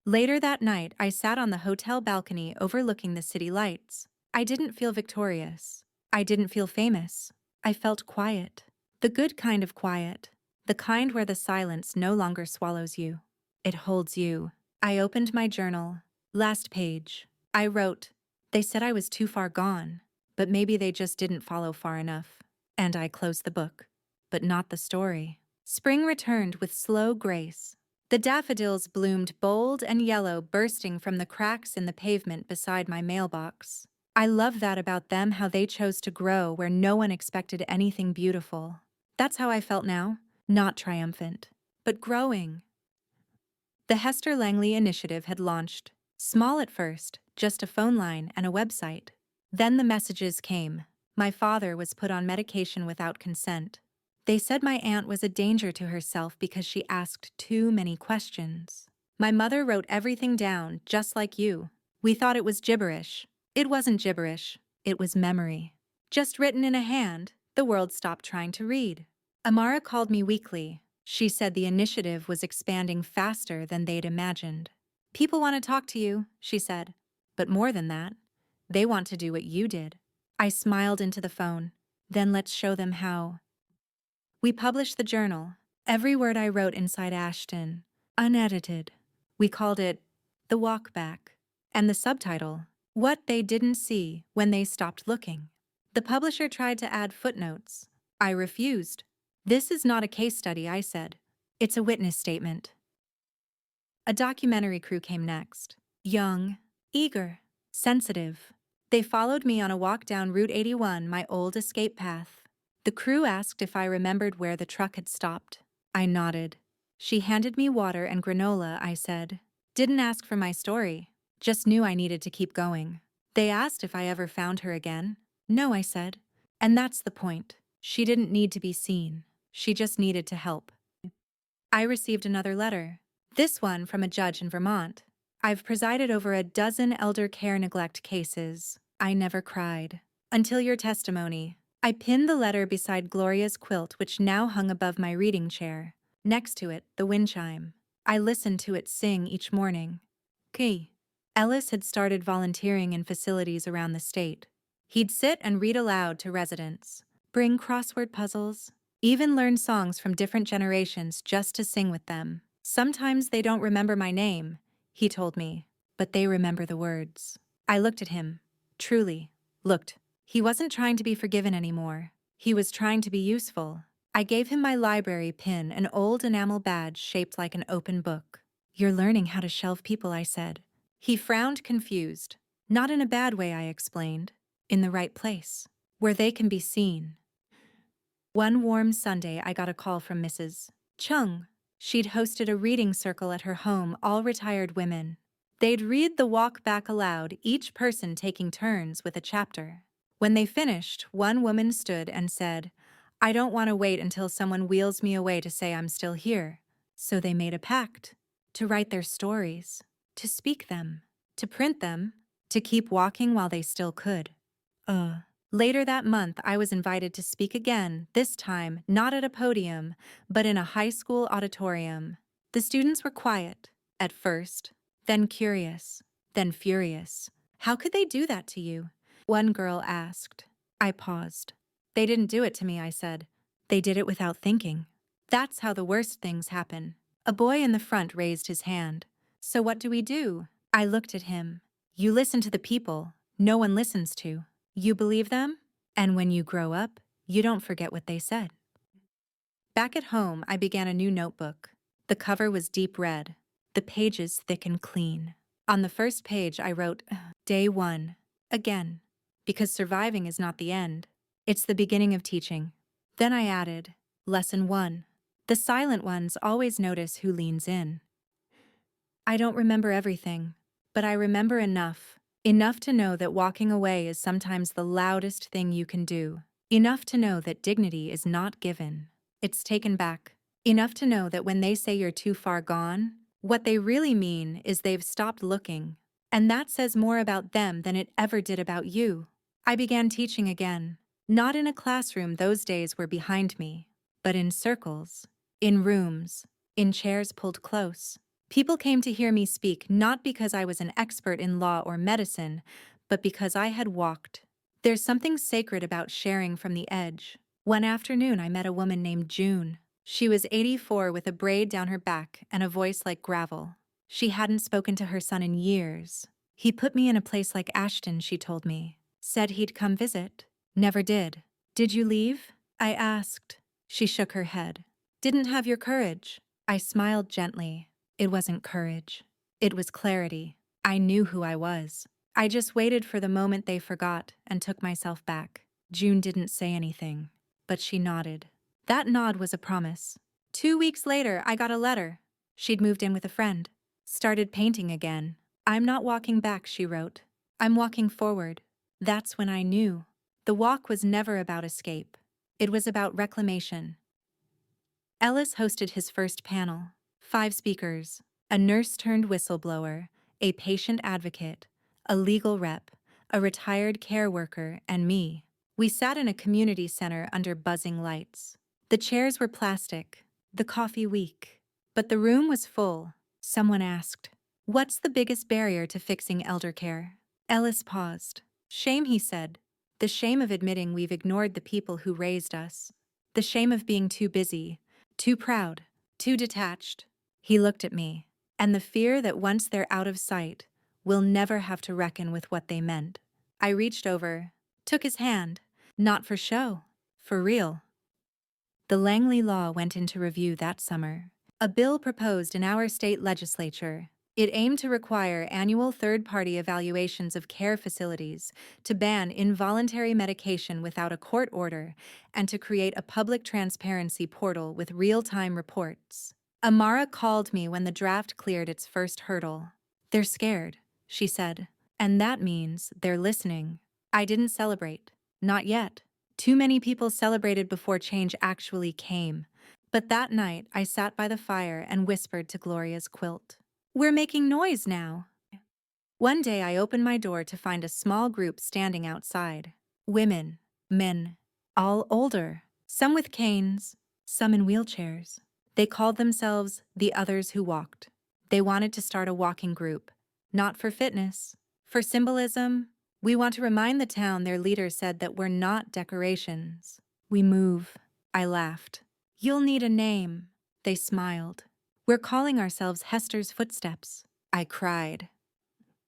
Later that night, I sat on the hotel balcony overlooking the city lights. I didn't feel victorious. I didn't feel famous. I felt quiet. The good kind of quiet. The kind where the silence no longer swallows you. It holds you. I opened my journal. Last page. I wrote, "They said I was too far gone, but maybe they just didn't follow far enough." And I closed the book. But not the story. Spring returned with slow grace. The daffodils bloomed bold and yellow, bursting from the cracks in the pavement beside my mailbox. I love that about them, how they chose to grow where no one expected anything beautiful. That's how I felt now, not triumphant, but growing. The Hester Langley initiative had launched. Small at first, just a phone line and a website. Then the messages came. My father was put on medication without consent. They said my aunt was a danger to herself because she asked too many questions. My mother wrote everything down, just like you. We thought it was gibberish. It wasn't gibberish. It was memory. Just written in a hand, the world stopped trying to read. Amara called me weekly. She said the initiative was expanding faster than they'd imagined. "People want to talk to you," she said. "But more than that, they want to do what you did." I smiled into the phone. "Then let's show them how." We published the journal. Every word I wrote inside Ashton, unedited. We called it The Walk Back. And the subtitle, What They Didn't See When They Stopped Looking. The publisher tried to add footnotes. I refused. "This is not a case study," I said. "It's a witness statement." A documentary crew came next. Young, eager, sensitive. They followed me on a walk down Route 81, my old escape path. The crew asked if I remembered where the truck had stopped. I nodded. She handed me water and granola, I said. Didn't ask for my story. Just knew I needed to keep going. They asked if I ever found her again. No, I said. And that's the point. She didn't need to be seen. She just needed to help. I received another letter. This one from a judge in Vermont. "I've presided over a dozen elder care neglect cases. I never cried. Until your testimony." I pinned the letter beside Gloria's quilt, which now hung above my reading chair. Next to it, the wind chime. I listened to it sing each morning. Key. Ellis had started volunteering in facilities around the state. He'd sit and read aloud to residents, bring crossword puzzles, even learn songs from different generations just to sing with them. Sometimes they don't remember my name, he told me, but they remember the words. I looked at him. Truly. Looked. He wasn't trying to be forgiven anymore. He was trying to be useful. I gave him my library pin, an old enamel badge shaped like an open book. You're learning how to shelve people, I said. He frowned, confused. Not in a bad way, I explained. In the right place, where they can be seen. One warm Sunday, I got a call from Mrs. Chung. She'd hosted a reading circle at her home, all retired women. They'd read the walk back aloud, each person taking turns with a chapter. When they finished, one woman stood and said, I don't want to wait until someone wheels me away to say I'm still here. So they made a pact to write their stories, to speak them, to print them, to keep walking while they still could. Later that month, I was invited to speak again, this time not at a podium, but in a high school auditorium. The students were quiet, at first, then curious, then furious. How could they do that to you? One girl asked. I paused. They didn't do it to me, I said. They did it without thinking. That's how the worst things happen. A boy in the front raised his hand. So what do we do? I looked at him. You listen to the people no one listens to. You believe them? And when you grow up, you don't forget what they said. Back at home, I began a new notebook. The cover was deep red, the pages thick and clean. On the first page, I wrote, Day 1, again, because surviving is not the end. It's the beginning of teaching. Then I added, Lesson 1. The silent ones always notice who leans in. I don't remember everything, but I remember enough. Enough to know that walking away is sometimes the loudest thing you can do. Enough to know that dignity is not given. It's taken back. Enough to know that when they say you're too far gone, what they really mean is they've stopped looking. And that says more about them than it ever did about you. I began teaching again. Not in a classroom, those days were behind me, but in circles, in rooms, in chairs pulled close. People came to hear me speak not because I was an expert in law or medicine, but because I had walked. There's something sacred about sharing from the edge. One afternoon, I met a woman named June. She was 84 with a braid down her back and a voice like gravel. She hadn't spoken to her son in years. He put me in a place like Ashton, she told me. Said he'd come visit. Never did. Did you leave? I asked. She shook her head. Didn't have your courage. I smiled gently. It wasn't courage. It was clarity. I knew who I was. I just waited for the moment they forgot and took myself back. June didn't say anything, but she nodded. That nod was a promise. 2 weeks later, I got a letter. She'd moved in with a friend. Started painting again. I'm not walking back, she wrote. I'm walking forward. That's when I knew. The walk was never about escape. It was about reclamation. Ellis hosted his first panel. 5 speakers, a nurse-turned-whistleblower, a patient advocate, a legal rep, a retired care worker, and me. We sat in a community center under buzzing lights. The chairs were plastic, the coffee weak. But the room was full. Someone asked, What's the biggest barrier to fixing elder care? Ellis paused. Shame, he said. The shame of admitting we've ignored the people who raised us. The shame of being too busy, too proud, too detached. He looked at me, and the fear that once they're out of sight, we'll never have to reckon with what they meant. I reached over, took his hand, not for show, for real. The Langley Law went into review that summer. A bill proposed in our state legislature. It aimed to require annual third-party evaluations of care facilities, to ban involuntary medication without a court order, and to create a public transparency portal with real-time reports. Amara called me when the draft cleared its first hurdle. They're scared, she said, and that means they're listening. I didn't celebrate. Not yet. Too many people celebrated before change actually came. But that night, I sat by the fire and whispered to Gloria's quilt. We're making noise now. One day I opened my door to find a small group standing outside. Women, men, all older, some with canes, some in wheelchairs. They called themselves the Others Who Walked. They wanted to start a walking group, not for fitness, for symbolism. We want to remind the town, their leader said, that we're not decorations. We move. I laughed. You'll need a name. They smiled. We're calling ourselves Hester's Footsteps. I cried.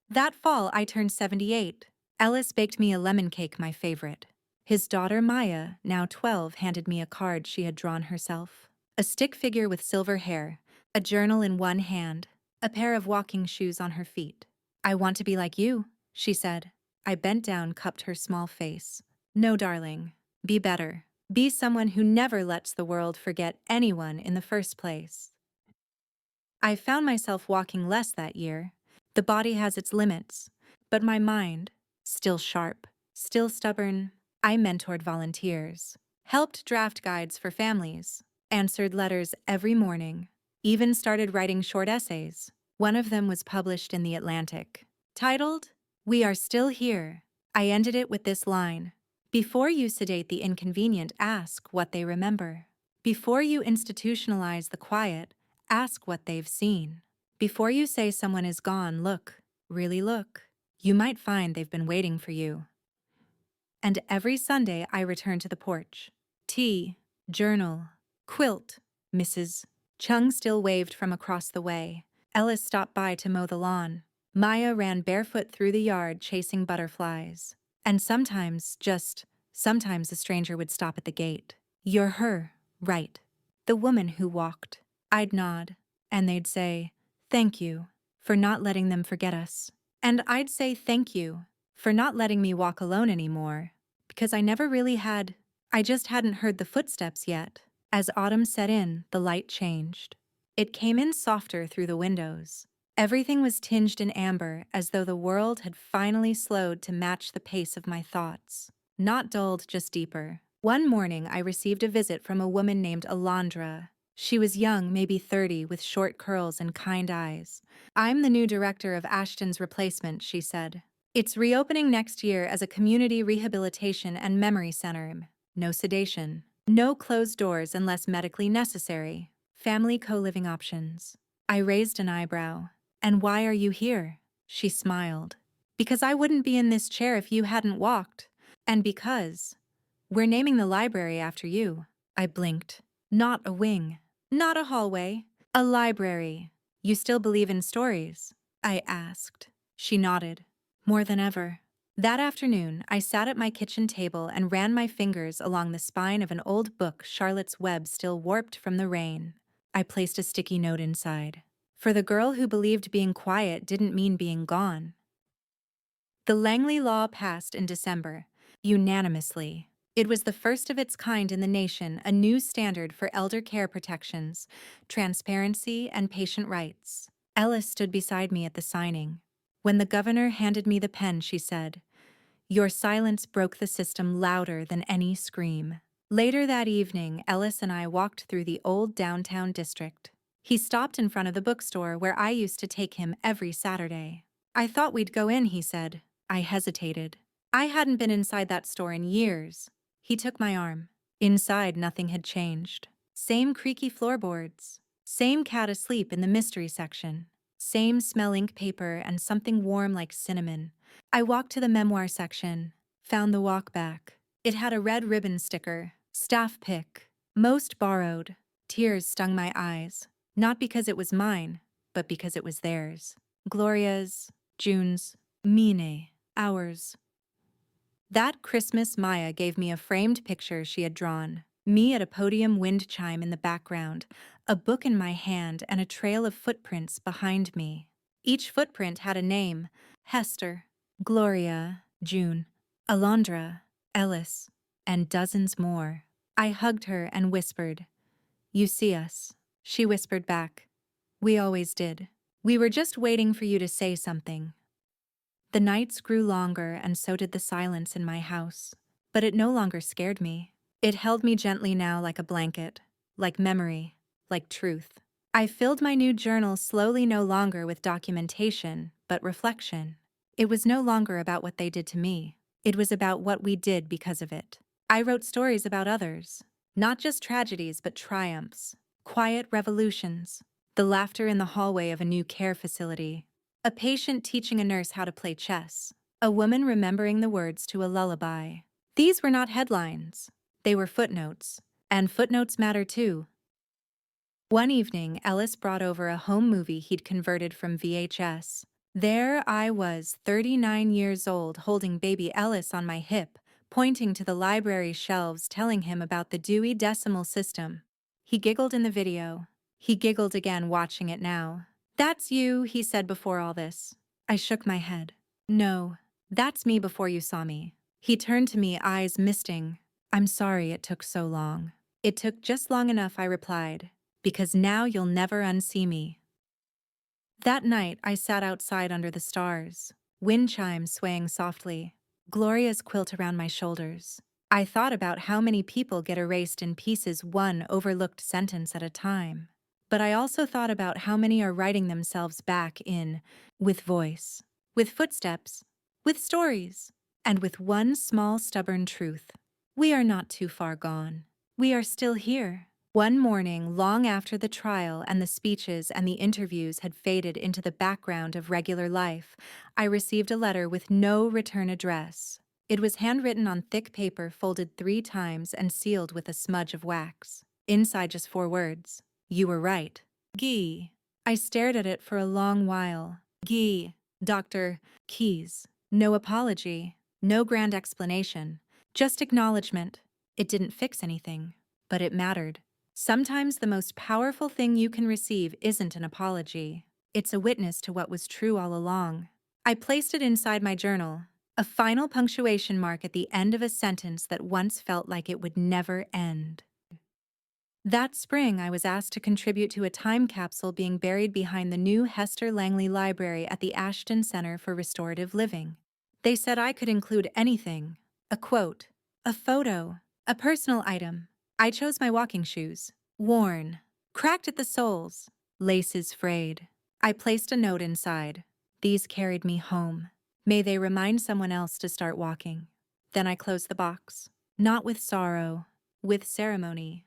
That fall, I turned 78. Ellis baked me a lemon cake, my favorite. His daughter Maya, now 12, handed me a card she had drawn herself. A stick figure with silver hair, a journal in one hand, a pair of walking shoes on her feet. I want to be like you, she said. I bent down, cupped her small face. No, darling. Be better. Be someone who never lets the world forget anyone in the first place. I found myself walking less that year. The body has its limits, but my mind, still sharp, still stubborn. I mentored volunteers, helped draft guides for families, answered letters every morning, even started writing short essays. One of them was published in The Atlantic, titled, "We Are Still Here." I ended it with this line: "Before you sedate the inconvenient, ask what they remember. Before you institutionalize the quiet, ask what they've seen. Before you say someone is gone, look, really look. You might find they've been waiting for you." And every Sunday I return to the porch. Tea, journal, quilt. Mrs. Chung still waved from across the way. Ellis stopped by to mow the lawn. Maya ran barefoot through the yard chasing butterflies. And sometimes a stranger would stop at the gate. "You're her, right? The woman who walked." I'd nod, and they'd say, "Thank you for not letting them forget us." And I'd say thank you for not letting me walk alone anymore, because I never really had. I just hadn't heard the footsteps yet. As autumn set in, the light changed. It came in softer through the windows. Everything was tinged in amber, as though the world had finally slowed to match the pace of my thoughts. Not dulled, just deeper. One morning I received a visit from a woman named Alondra. She was young, maybe 30, with short curls and kind eyes. "I'm the new director of Ashton's replacement," she said. "It's reopening next year as a community rehabilitation and memory center. No sedation. No closed doors unless medically necessary. Family co-living options." I raised an eyebrow. "And why are you here?" She smiled. "Because I wouldn't be in this chair if you hadn't walked. And because we're naming the library after you." I blinked. "Not a wing. Not a hallway. A library. You still believe in stories?" I asked. She nodded. "More than ever." That afternoon, I sat at my kitchen table and ran my fingers along the spine of an old book, Charlotte's Web still warped from the rain. I placed a sticky note inside. For the girl who believed being quiet didn't mean being gone. The Langley Law passed in December, unanimously. It was the first of its kind in the nation, a new standard for elder care protections, transparency, and patient rights. Ellis stood beside me at the signing. When the governor handed me the pen, she said, "Your silence broke the system louder than any scream." Later that evening, Ellis and I walked through the old downtown district. He stopped in front of the bookstore where I used to take him every Saturday. "I thought we'd go in," he said. I hesitated. I hadn't been inside that store in years. He took my arm. Inside, nothing had changed. Same creaky floorboards. Same cat asleep in the mystery section. Same smell ink paper and something warm like cinnamon. I walked to the memoir section, found the walk back. It had a red ribbon sticker, staff pick, most borrowed. Tears stung my eyes, not because it was mine, but because it was theirs. Gloria's, June's, Mine, ours. That Christmas, Maya gave me a framed picture she had drawn. Me at a podium, wind chime in the background, a book in my hand, and a trail of footprints behind me. Each footprint had a name: Hester, Gloria, June, Alondra, Ellis, and dozens more. I hugged her and whispered, "You see us." She whispered back, "We always did. We were just waiting for you to say something." The nights grew longer, and so did the silence in my house. But it no longer scared me. It held me gently now, like a blanket, like memory, like truth. I filled my new journal slowly, no longer with documentation, but reflection. It was no longer about what they did to me. It was about what we did because of it. I wrote stories about others, not just tragedies, but triumphs. quiet revolutions, the laughter in the hallway of a new care facility, a patient teaching a nurse how to play chess, a woman remembering the words to a lullaby. These were not headlines. They were footnotes. And footnotes matter too. One evening, Ellis brought over a home movie he'd converted from VHS. There I was, 39 years old, holding baby Ellis on my hip, pointing to the library shelves, telling him about the Dewey Decimal System. He giggled in the video. He giggled again watching it now. "That's you," he said before all this. I shook my head. "No, that's me before you saw me." He turned to me, eyes misting. "I'm sorry it took so long." "It took just long enough," I replied, "because now you'll never unsee me." That night, I sat outside under the stars, wind chimes swaying softly, Gloria's quilt around my shoulders. I thought about how many people get erased in pieces, one overlooked sentence at a time. But I also thought about how many are writing themselves back in, with voice, with footsteps, with stories, and with one small stubborn truth. We are not too far gone. We are still here. One morning, long after the trial and the speeches and the interviews had faded into the background of regular life, I received a letter with no return address. It was handwritten on thick paper, folded 3 times and sealed with a smudge of wax. Inside, just 4 words. "You were right. Guy." I stared at it for a long while. Guy, Dr. Keyes. No apology, no grand explanation, just acknowledgement. It didn't fix anything, but it mattered. Sometimes the most powerful thing you can receive isn't an apology. It's a witness to what was true all along. I placed it inside my journal, a final punctuation mark at the end of a sentence that once felt like it would never end. That spring, I was asked to contribute to a time capsule being buried behind the new Hester Langley Library at the Ashton Center for Restorative Living. They said I could include anything: a quote, a photo, a personal item. I chose my walking shoes, worn, cracked at the soles, laces frayed. I placed a note inside. "These carried me home. May they remind someone else to start walking." Then I closed the box, not with sorrow, with ceremony.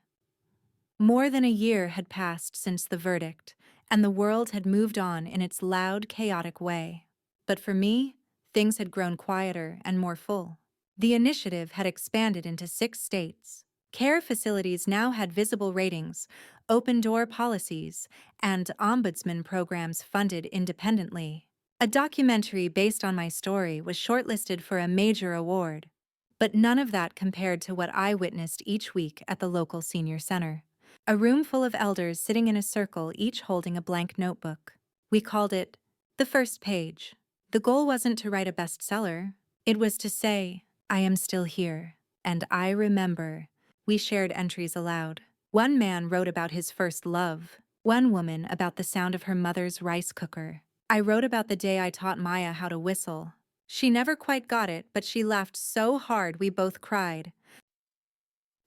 More than a year had passed since the verdict, and the world had moved on in its loud, chaotic way. But for me, things had grown quieter and more full. The initiative had expanded into 6 states. Care facilities now had visible ratings, open-door policies, and ombudsman programs funded independently. A documentary based on my story was shortlisted for a major award. But none of that compared to what I witnessed each week at the local senior center. A room full of elders sitting in a circle, each holding a blank notebook. We called it the first page. The goal wasn't to write a bestseller. It was to say, "I am still here, and I remember." We shared entries aloud. One man wrote about his first love. One woman about the sound of her mother's rice cooker. I wrote about the day I taught Maya how to whistle. She never quite got it, but she laughed so hard we both cried.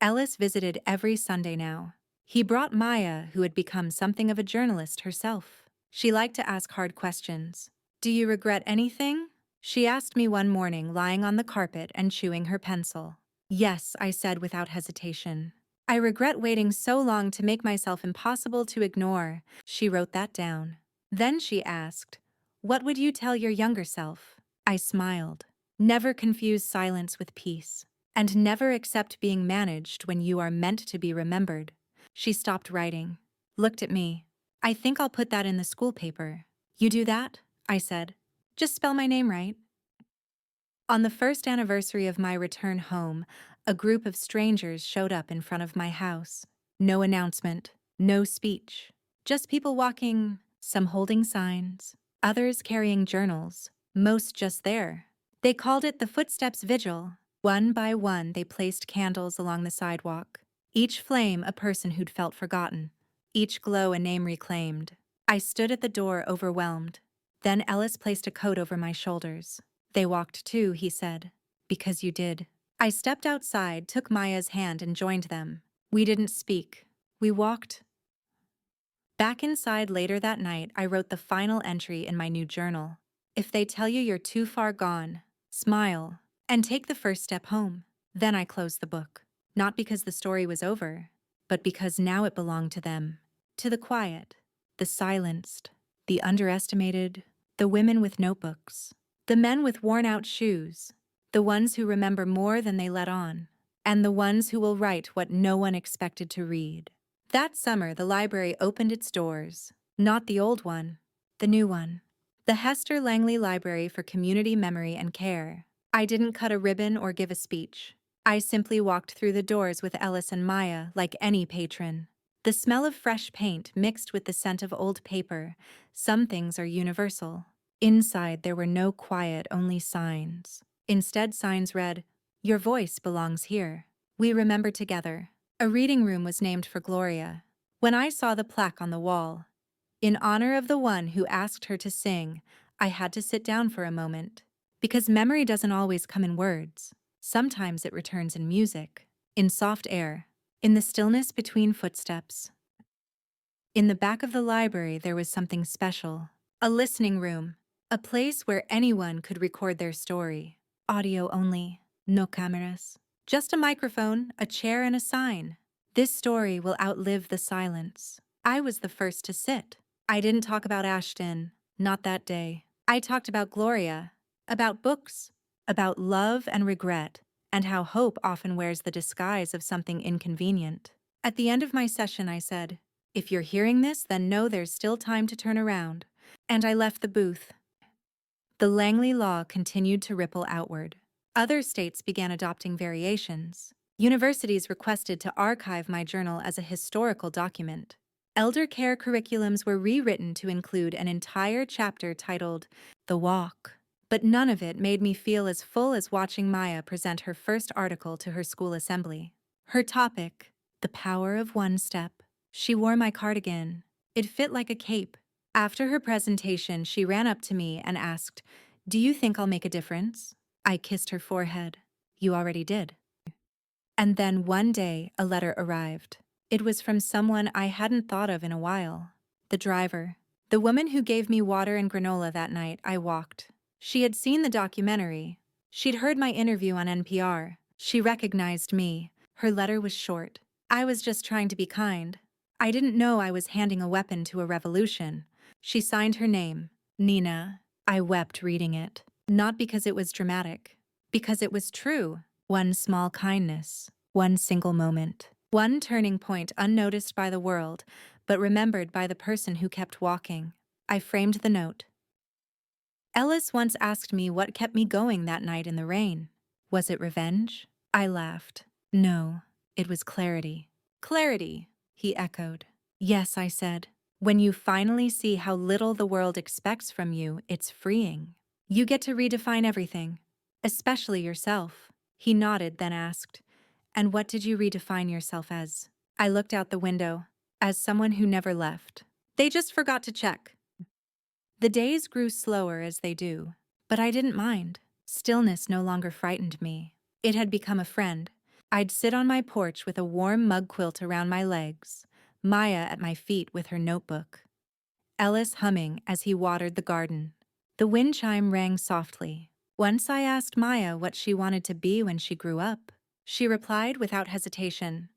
Ellis visited every Sunday now. He brought Maya, who had become something of a journalist herself. She liked to ask hard questions. "Do you regret anything?" she asked me one morning, lying on the carpet and chewing her pencil. "Yes," I said without hesitation. "I regret waiting so long to make myself impossible to ignore." She wrote that down. Then she asked, "What would you tell your younger self?" I smiled. "Never confuse silence with peace, and never accept being managed when you are meant to be remembered." She stopped writing, looked at me. "I think I'll put that in the school paper." "You do that?" I said. "Just spell my name right." On the first anniversary of my return home, a group of strangers showed up in front of my house. No announcement, no speech. Just people walking, some holding signs, others carrying journals, most just there. They called it the Footsteps Vigil. One by one, they placed candles along the sidewalk. Each flame a person who'd felt forgotten. Each glow a name reclaimed. I stood at the door, overwhelmed. Then Ellis placed a coat over my shoulders. "They walked too," he said. "Because you did." I stepped outside, took Maya's hand, and joined them. We didn't speak. We walked. Back inside later that night, I wrote the final entry in my new journal. "If they tell you you're too far gone, smile and take the first step home." Then I closed the book. Not because the story was over, but because now it belonged to them. to the quiet, the silenced, the underestimated, the women with notebooks, the men with worn-out shoes, the ones who remember more than they let on, and the ones who will write what no one expected to read. That summer, the library opened its doors. Not the old one, the new one. The Hester Langley Library for Community Memory and Care. I didn't cut a ribbon or give a speech. I simply walked through the doors with Ellis and Maya like any patron. The smell of fresh paint mixed with the scent of old paper. Some things are universal. Inside there were no quiet, only signs. Instead, signs read, "Your voice belongs here. We remember together." A reading room was named for Gloria. When I saw the plaque on the wall, "In honor of the one who asked her to sing," I had to sit down for a moment. Because memory doesn't always come in words. Sometimes it returns in music, in soft air, in the stillness between footsteps. In the back of the library, there was something special. A listening room, a place where anyone could record their story. Audio only, no cameras. Just a microphone, a chair, and a sign. This story will outlive the silence. I was the first to sit. I didn't talk about Ashton, not that day. I talked about Gloria, about books, about love and regret, and how hope often wears the disguise of something inconvenient. At the end of my session, I said, "If you're hearing this, then know there's still time to turn around." And I left the booth. The Langley Law continued to ripple outward. Other states began adopting variations. Universities requested to archive my journal as a historical document. Elder care curriculums were rewritten to include an entire chapter titled The Walk. But none of it made me feel as full as watching Maya present her first article to her school assembly. Her topic, the power of one step. She wore my cardigan. It fit like a cape. After her presentation, she ran up to me and asked, "Do you think I'll make a difference?" I kissed her forehead. "You already did." And then one day, a letter arrived. It was from someone I hadn't thought of in a while. The driver. The woman who gave me water and granola that night I walked. She had seen the documentary. She'd heard my interview on NPR. She recognized me. Her letter was short. I was just trying to be kind. I didn't know I was handing a weapon to a revolution. She signed her name, Nina. I wept reading it. Not because it was dramatic. Because it was true. One small kindness. One single moment. One turning point unnoticed by the world, but remembered by the person who kept walking. I framed the note. Ellis once asked me what kept me going that night in the rain. Was it revenge? I laughed. No, it was clarity. Clarity, he echoed. Yes, I said. When you finally see how little the world expects from you, it's freeing. You get to redefine everything, especially yourself. He nodded, then asked, "And what did you redefine yourself as?" I looked out the window. As someone who never left. They just forgot to check. The days grew slower as they do, but I didn't mind. Stillness no longer frightened me. It had become a friend. I'd sit on my porch with a warm mug quilt around my legs, Maya at my feet with her notebook, Ellis humming as he watered the garden. The wind chime rang softly. Once I asked Maya what she wanted to be when she grew up. She replied without hesitation,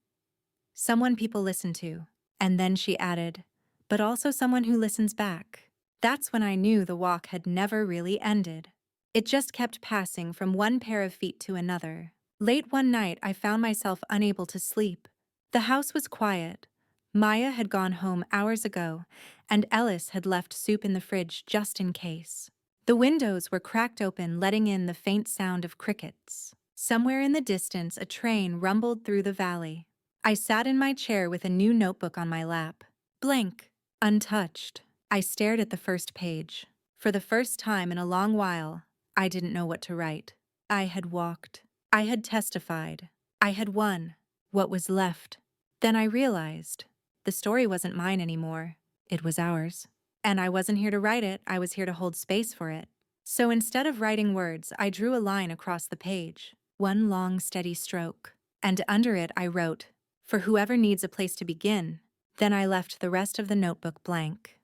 "Someone people listen to." And then she added, "But also someone who listens back." That's when I knew the walk had never really ended. It just kept passing from one pair of feet to another. Late one night, I found myself unable to sleep. The house was quiet. Maya had gone home hours ago, and Ellis had left soup in the fridge just in case. The windows were cracked open, letting in the faint sound of crickets. Somewhere in the distance, a train rumbled through the valley. I sat in my chair with a new notebook on my lap. Blank, untouched. I stared at the first page. For the first time in a long while, I didn't know what to write. I had walked. I had testified. I had won. What was left? Then I realized the story wasn't mine anymore. It was ours. And I wasn't here to write it, I was here to hold space for it. So instead of writing words, I drew a line across the page. One long, steady stroke. And under it I wrote, "For whoever needs a place to begin." Then I left the rest of the notebook blank.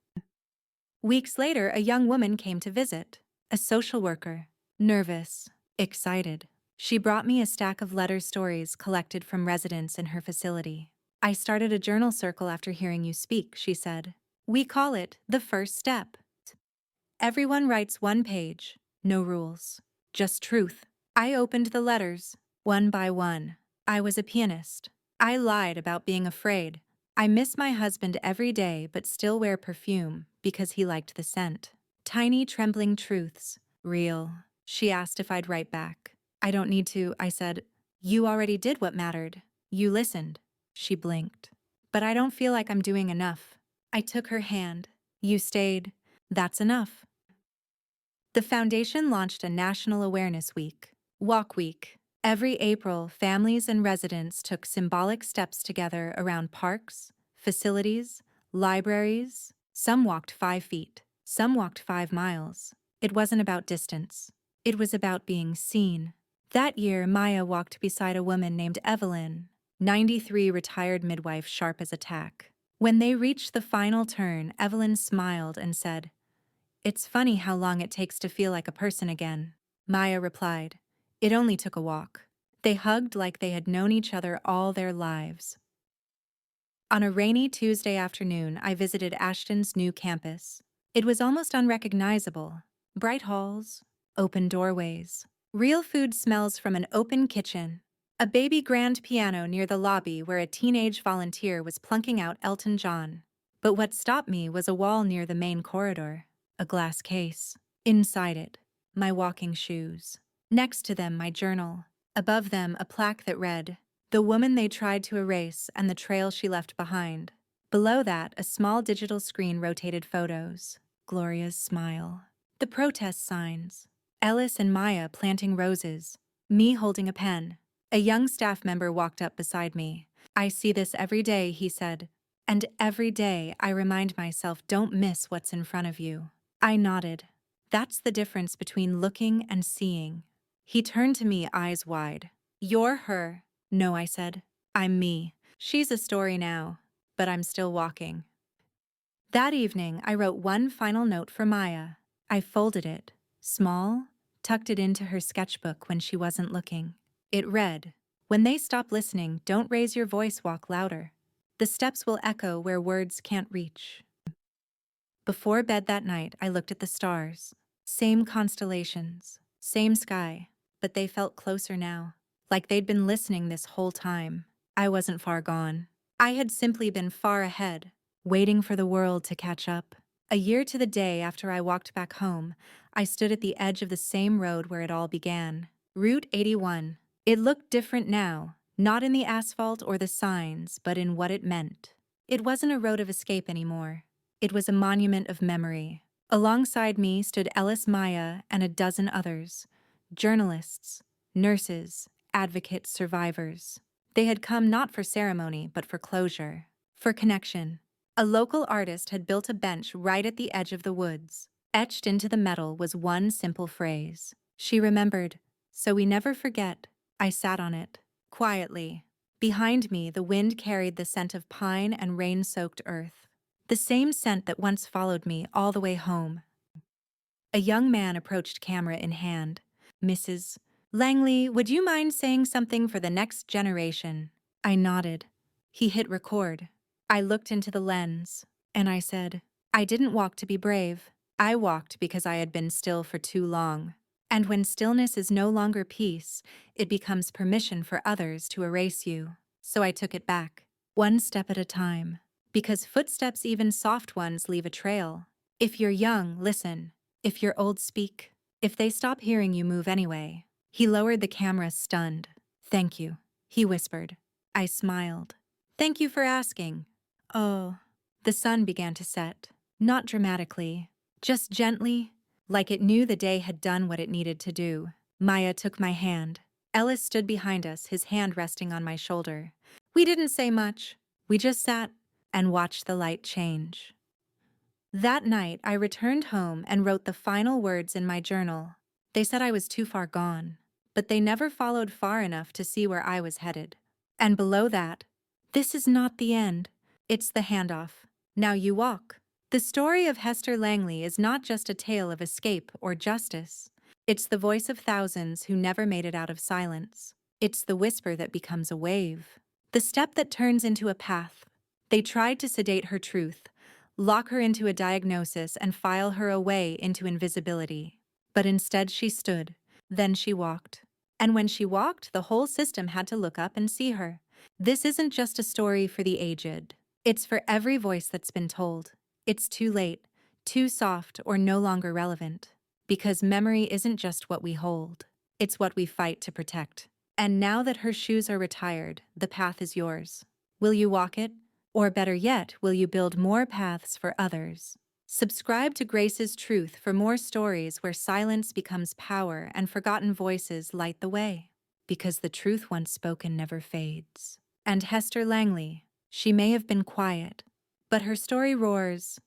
Weeks later, a young woman came to visit. A social worker. Nervous. Excited. She brought me a stack of letter stories collected from residents in her facility. I started a journal circle after hearing you speak, she said. We call it the first step. Everyone writes one page, no rules, just truth. I opened the letters, one by one. I was a pianist. I lied about being afraid. I miss my husband every day but still wear perfume because he liked the scent. Tiny trembling truths. Real. She asked if I'd write back. I don't need to, I said. You already did what mattered. You listened. She blinked. But I don't feel like I'm doing enough. I took her hand. You stayed. That's enough. The foundation launched a National Awareness Week, Walk Week. Every April, families and residents took symbolic steps together around parks, facilities, libraries. Some walked 5 feet, some walked 5 miles. It wasn't about distance. It was about being seen. That year, Maya walked beside a woman named Evelyn, 93, retired midwife, sharp as a tack. When they reached the final turn, Evelyn smiled and said, "It's funny how long it takes to feel like a person again." Maya replied, "It only took a walk." They hugged like they had known each other all their lives. On a rainy Tuesday afternoon, I visited Ashton's new campus. It was almost unrecognizable. Bright halls, open doorways, real food smells from an open kitchen, a baby grand piano near the lobby where a teenage volunteer was plunking out Elton John. But what stopped me was a wall near the main corridor, a glass case. Inside it, my walking shoes. Next to them, my journal. Above them, a plaque that read, "The woman they tried to erase and the trail she left behind." Below that, a small digital screen rotated photos. Gloria's smile. The protest signs. Ellis and Maya planting roses. Me holding a pen. A young staff member walked up beside me. "I see this every day," he said. "And every day I remind myself, don't miss what's in front of you." I nodded. That's the difference between looking and seeing. He turned to me, eyes wide. "You're her." "No," I said. "I'm me. She's a story now, but I'm still walking." That evening, I wrote one final note for Maya. I folded it, small, tucked it into her sketchbook when she wasn't looking. It read, "When they stop listening, don't raise your voice, walk louder. The steps will echo where words can't reach." Before bed that night, I looked at the stars. Same constellations, same sky, but they felt closer now, like they'd been listening this whole time. I wasn't far gone. I had simply been far ahead, waiting for the world to catch up. A year to the day after I walked back home, I stood at the edge of the same road where it all began, Route 81. It looked different now, not in the asphalt or the signs, but in what it meant. It wasn't a road of escape anymore. It was a monument of memory. Alongside me stood Ellis, Maya, and a dozen others. Journalists, nurses, advocates, survivors. They had come not for ceremony, but for closure, for connection. A local artist had built a bench right at the edge of the woods. Etched into the metal was one simple phrase. She remembered, "So we never forget." I sat on it, quietly. Behind me, the wind carried the scent of pine and rain-soaked earth. The same scent that once followed me all the way home. A young man approached, camera in hand. "Mrs. Langley, would you mind saying something for the next generation?" I nodded. He hit record. I looked into the lens, and I said, "I didn't walk to be brave. I walked because I had been still for too long. And when stillness is no longer peace, it becomes permission for others to erase you." So I took it back, one step at a time. Because footsteps, even soft ones, leave a trail. If you're young, listen. If you're old, speak. If they stop hearing you, move anyway. He lowered the camera, stunned. "Thank you," he whispered. I smiled. "Thank you for asking." "Oh." The sun began to set. Not dramatically, just gently, like it knew the day had done what it needed to do. Maya took my hand. Ellis stood behind us, his hand resting on my shoulder. We didn't say much. We just sat and watched the light change. That night, I returned home and wrote the final words in my journal. They said I was too far gone, but they never followed far enough to see where I was headed. And below that, "This is not the end. It's the handoff. Now you walk." The story of Hester Langley is not just a tale of escape or justice. It's the voice of thousands who never made it out of silence. It's the whisper that becomes a wave. The step that turns into a path. They tried to sedate her truth, lock her into a diagnosis, and file her away into invisibility. But instead she stood. Then she walked. And when she walked, the whole system had to look up and see her. This isn't just a story for the aged. It's for every voice that's been told. It's too late, too soft, or no longer relevant. Because memory isn't just what we hold. It's what we fight to protect. And now that her shoes are retired, the path is yours. Will you walk it? Or better yet, will you build more paths for others? Subscribe to Grace's Truth for more stories where silence becomes power and forgotten voices light the way. Because the truth once spoken never fades. And Hester Langley, she may have been quiet, but her story roars,